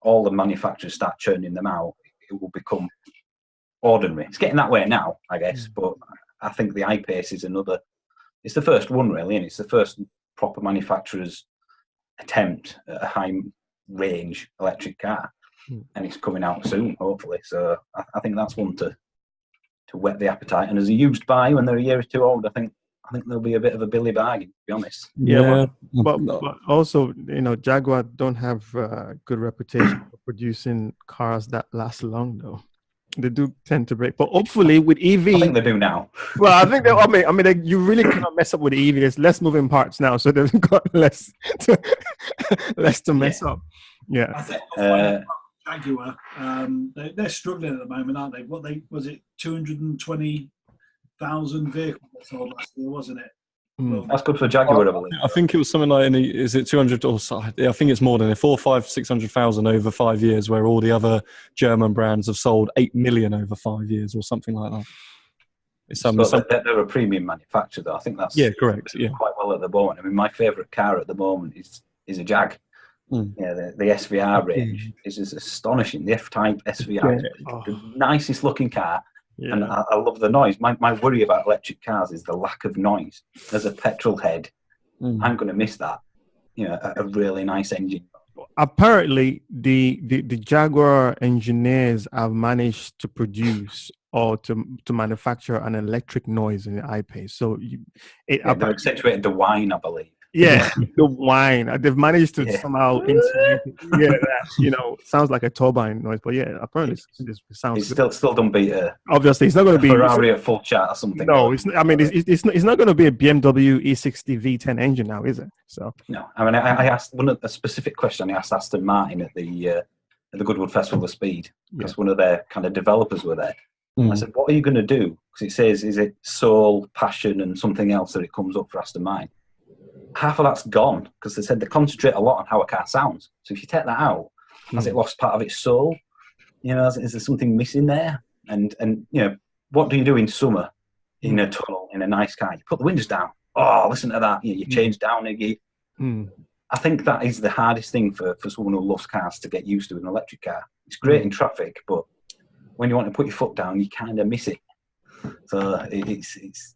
all the manufacturers start churning them out, it will become ordinary. It's getting that way now, I guess. But I think the I-Pace is another. It's the first one, really, and it's the first proper manufacturer's attempt at a high range electric car, and it's coming out soon, hopefully. So I think that's one to whet the appetite. And as a used buy when they're a year or two old, I think there'll be a bit of a Billy bargain, to be honest. Yeah, but also, Jaguar don't have a good reputation for producing cars that last long, though. They do tend to break, but hopefully with EV, I think they do now. Well, I think you really cannot mess up with EV. There's less moving parts now, so they've got less to mess up. Yeah. I think Jaguar, they're struggling at the moment, aren't they? What was it 220,000 vehicles sold last year, wasn't it? Well, that's good for Jaguar, I believe. I think it was something like, is it 200 or so? I think it's more than 600,000 over 5 years, where all the other German brands have sold 8 million over 5 years or something like that. They're a premium manufacturer, though. I think that's correct. Yeah, quite well at the moment. I mean, my favourite car at the moment is a Jag. The SVR range is astonishing. The F-Type SVR is the nicest looking car. Yeah. And I love the noise. My worry about electric cars is the lack of noise. As a petrol head, I'm going to miss that. A really nice engine. Apparently, the Jaguar engineers have managed to produce or to manufacture an electric noise in the I-Pace. So they've accentuated the whine, I believe. Yeah, the whine. They've managed to somehow integrate it. Yeah, that, sounds like a turbine noise, but apparently it sounds. It's still don't beat obviously, it's not going to be Ferrari at full chat or something. No, it's not going to be a BMW E60 V10 engine now, is it? So no. I mean, I asked a specific question. I asked Aston Martin at the Goodwood Festival of Speed, because one of their kind of developers were there. I said, "What are you going to do?" Because it says, "Is it soul, passion, and something else that it comes up for Aston Martin?" Half of that's gone, because they said they concentrate a lot on how a car sounds. So if you take that out, has it lost part of its soul? Is there something missing there? And what do you do in summer in a tunnel in a nice car? You put the windows down. Oh, listen to that. You change down again. I think that is the hardest thing for someone who loves cars to get used to an electric car. It's great in traffic, but when you want to put your foot down, you kind of miss it. So it's.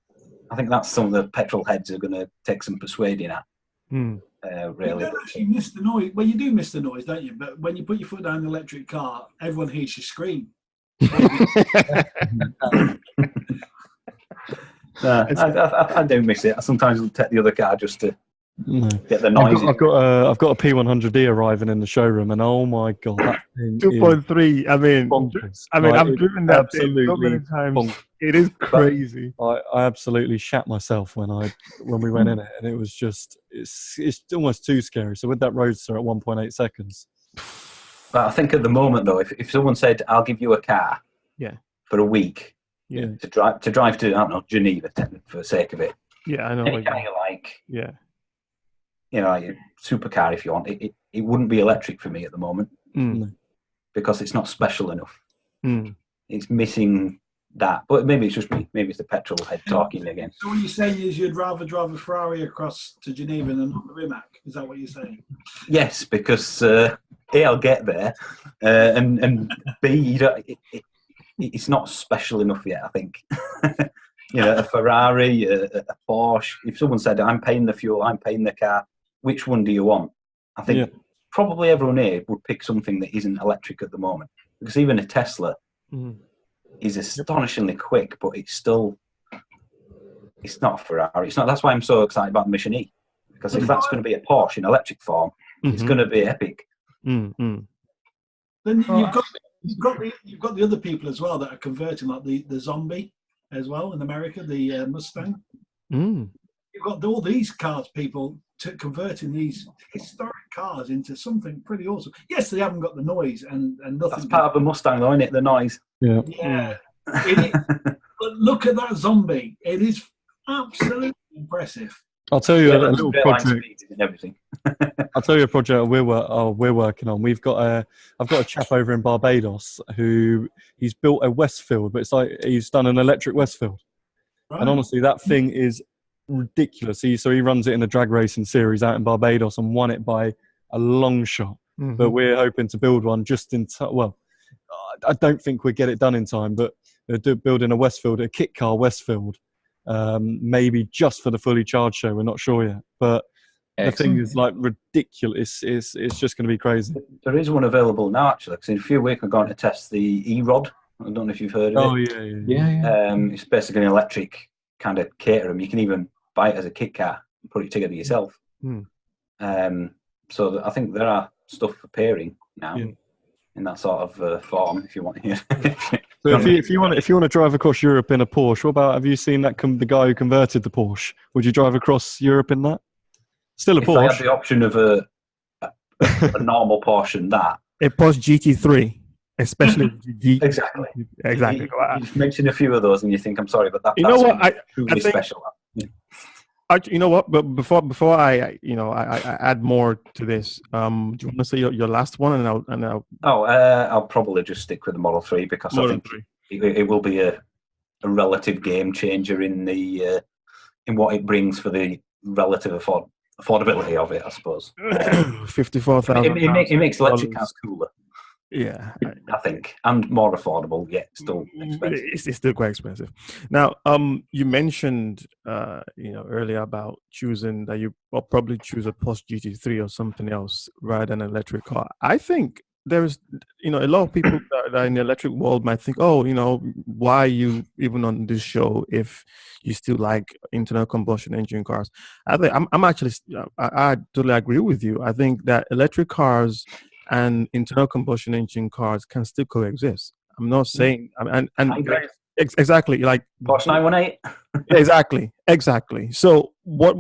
I think that's some of the petrol heads are going to take some persuading at. Really, you don't actually miss the noise. Well, you do miss the noise, don't you? But when you put your foot down in the electric car, everyone hears you scream. I do miss it. I sometimes will take the other car just to get the noise. I've got a P100D arriving in the showroom, and oh my god, that thing 2.3. I've driven that thing so many times. Bonkers. It is crazy. I absolutely shat myself when we went in it, and it was just it's almost too scary. So with that Roadster at 1.8 seconds. But I think at the moment though, if someone said, "I'll give you a car," for a week, to drive to I don't know, Geneva for the sake of it. Yeah, I know. Any kind of like like a supercar if you want. It wouldn't be electric for me at the moment because it's not special enough. It's missing that, but maybe it's just me. Maybe it's the petrol head talking again. So what you're saying is you'd rather drive a Ferrari across to Geneva than not the Rimac? Is that what you're saying? Yes, because A, I'll get there, and B, it's not special enough yet. I think a Ferrari, a Porsche. If someone said, "I'm paying the fuel, I'm paying the car," which one do you want? I think probably everyone here would pick something that isn't electric at the moment, because even a Tesla. Is astonishingly quick, but it's not a Ferrari. It's not. That's why I'm so excited about the Mission E, because if that's going to be a Porsche in electric form, it's going to be epic. Then you've got the other people as well that are converting, like the Zombie as well in America, the Mustang. You've got all these cars, people converting these historic cars into something pretty awesome. Yes, they haven't got the noise and nothing. That's part of a Mustang, though, isn't it? The noise. Yeah. But look at that Zombie. It is absolutely impressive. I'll tell you a little project. And everything. I'll tell you a project we're working on. I've got a chap over in Barbados who he's built a Westfield, but it's like he's done an electric Westfield. Right. And honestly, that thing is ridiculous. So he runs it in a drag racing series out in Barbados and won it by a long shot. But we're hoping to build one just in time. Well, I don't think we'll get it done in time, but they're building a Westfield, a kit car Westfield, maybe just for the fully charged show. We're not sure yet, but The thing is like ridiculous. It's just going to be crazy. There is one available now, actually. Because in a few weeks we're going to test the E-Rod. I don't know if you've heard of it. Yeah. It's basically an electric kind of caterer. You can even buy it as a kit car and put it together yourself. So I think there are stuff for pairing now in that sort of form. If you want to hear. So if you want to drive across Europe in a Porsche, what about, have you seen that the guy who converted the Porsche? Would you drive across Europe in that? Still a Porsche. If I had the option of a normal Porsche and that. A Porsche GT3, especially Exactly. You just mention a few of those and you think, I'm sorry, but that's truly special. You know what? But before I add more to this, do you want to say your last one, and I'll probably just stick with the Model 3 because I think it will be a relative game changer in what it brings for the relative affordability of it, I suppose. 54,000. It makes electric cars cooler. Yeah, I think, and more affordable, yet still expensive. It's still quite expensive. Now, you mentioned, earlier about choosing that you will probably choose a Porsche GT3 or something else rather than an electric car. I think there's, a lot of people that are in the electric world might think, why are you even on this show if you still like internal combustion engine cars? I think I totally agree with you. I think that electric cars and internal combustion engine cars can still coexist. I'm not saying, exactly, like Porsche 918. Exactly. So what,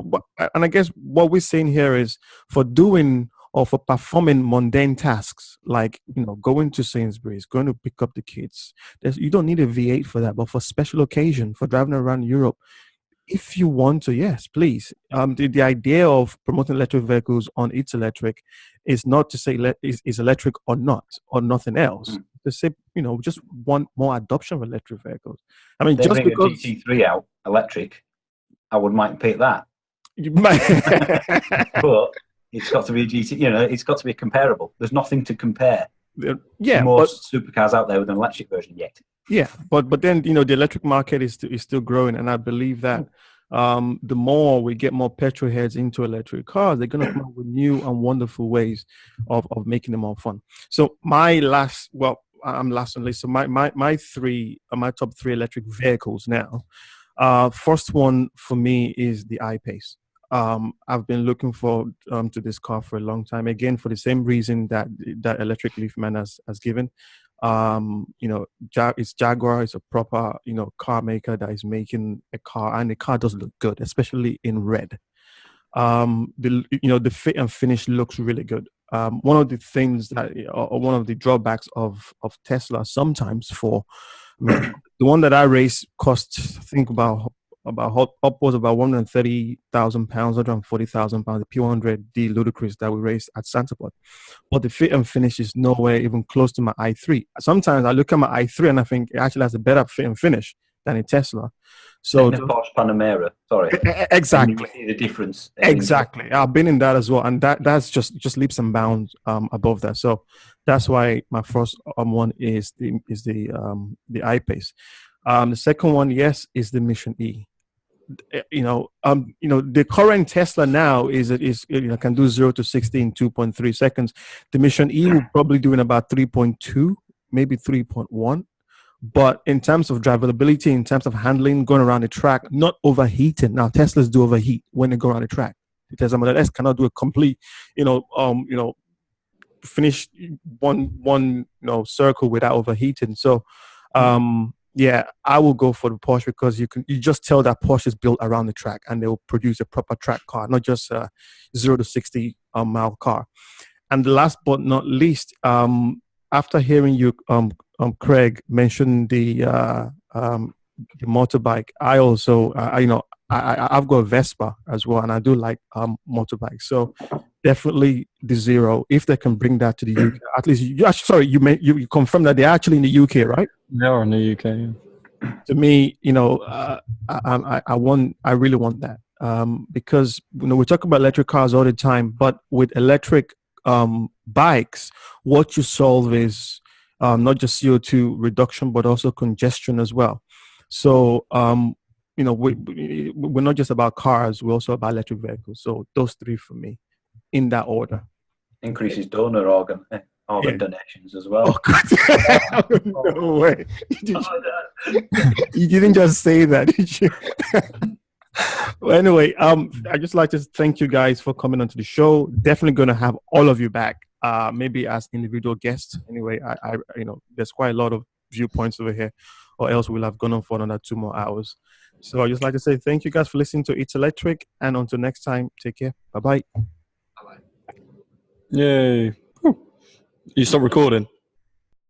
and I guess what we're saying here is for doing or for performing mundane tasks like going to Sainsbury's, going to pick up the kids. You don't need a V8 for that, but for special occasion, for driving around Europe, if you want to, yes, please. The idea of promoting electric vehicles on It's Electric is not to say is electric or not, or nothing else. To say, just want more adoption of electric vehicles. I mean, just because a GT3 out electric, I might pick that. You might, but it's got to be a GT. It's got to be comparable. There's nothing to compare. Yeah, most supercars out there with an electric version yet. Yeah, but then the electric market is still growing, and I believe that the more we get more petrol heads into electric cars, they're going to come up with new and wonderful ways of making them more fun. So I'm last on the list. So my top three electric vehicles now. First one for me is the I-Pace. I've been looking forward to this car for a long time. Again, for the same reason that electric Leaf Man has given. It's Jaguar. It's a proper car maker that is making a car, and the car does look good, especially in red. The fit and finish looks really good. One of the things or one of the drawbacks of Tesla sometimes the one that I race costs, I think about upwards about 130,000 pounds, 140,000 pounds, the P100D Ludicrous that we raced at Santaport. But the fit and finish is nowhere even close to my i3. Sometimes I look at my i3 and I think it actually has a better fit and finish than a Tesla. So the Porsche Panamera, sorry. Exactly. You see the difference. Exactly. I've been in that as well, and that's just leaps and bounds above that. So that's why my first one is the I-Pace. The second one, yes, is the Mission E. The current Tesla now can do 0 to 60 in 2.3 seconds. The Mission E will probably do in about 3.2, maybe 3.1. But in terms of drivability, in terms of handling, going around the track, not overheating. Now Teslas do overheat when they go around the track. The Tesla Model S cannot do a complete, finish one circle without overheating. So, yeah, I will go for the Porsche because you just tell that Porsche is built around the track and they will produce a proper track car, not just a 0 to 60 mile car. And the last but not least, after hearing you, Craig, mention the motorbike, I also, I've got a Vespa as well, and I do like motorbikes. So definitely the Zero, if they can bring that to the UK. At least, you confirmed that they're actually in the UK, right? They are in the UK. Yeah. To me, I really want that because we talk about electric cars all the time, but with electric bikes, what you solve is not just CO2 reduction, but also congestion as well. So we're not just about cars, we're also about electric vehicles. So those three for me, in that order. Increases donor organ donations as well. Oh, God. No way. You didn't just say that, did you? Well, anyway, I just like to thank you guys for coming onto the show. Definitely going to have all of you back, maybe as individual guests. Anyway, I there's quite a lot of viewpoints over here, or else we'll have gone on for another 2 more hours. So I just like to say thank you guys for listening to It's Electric, and until next time, take care. Bye bye. Yay! You stop recording.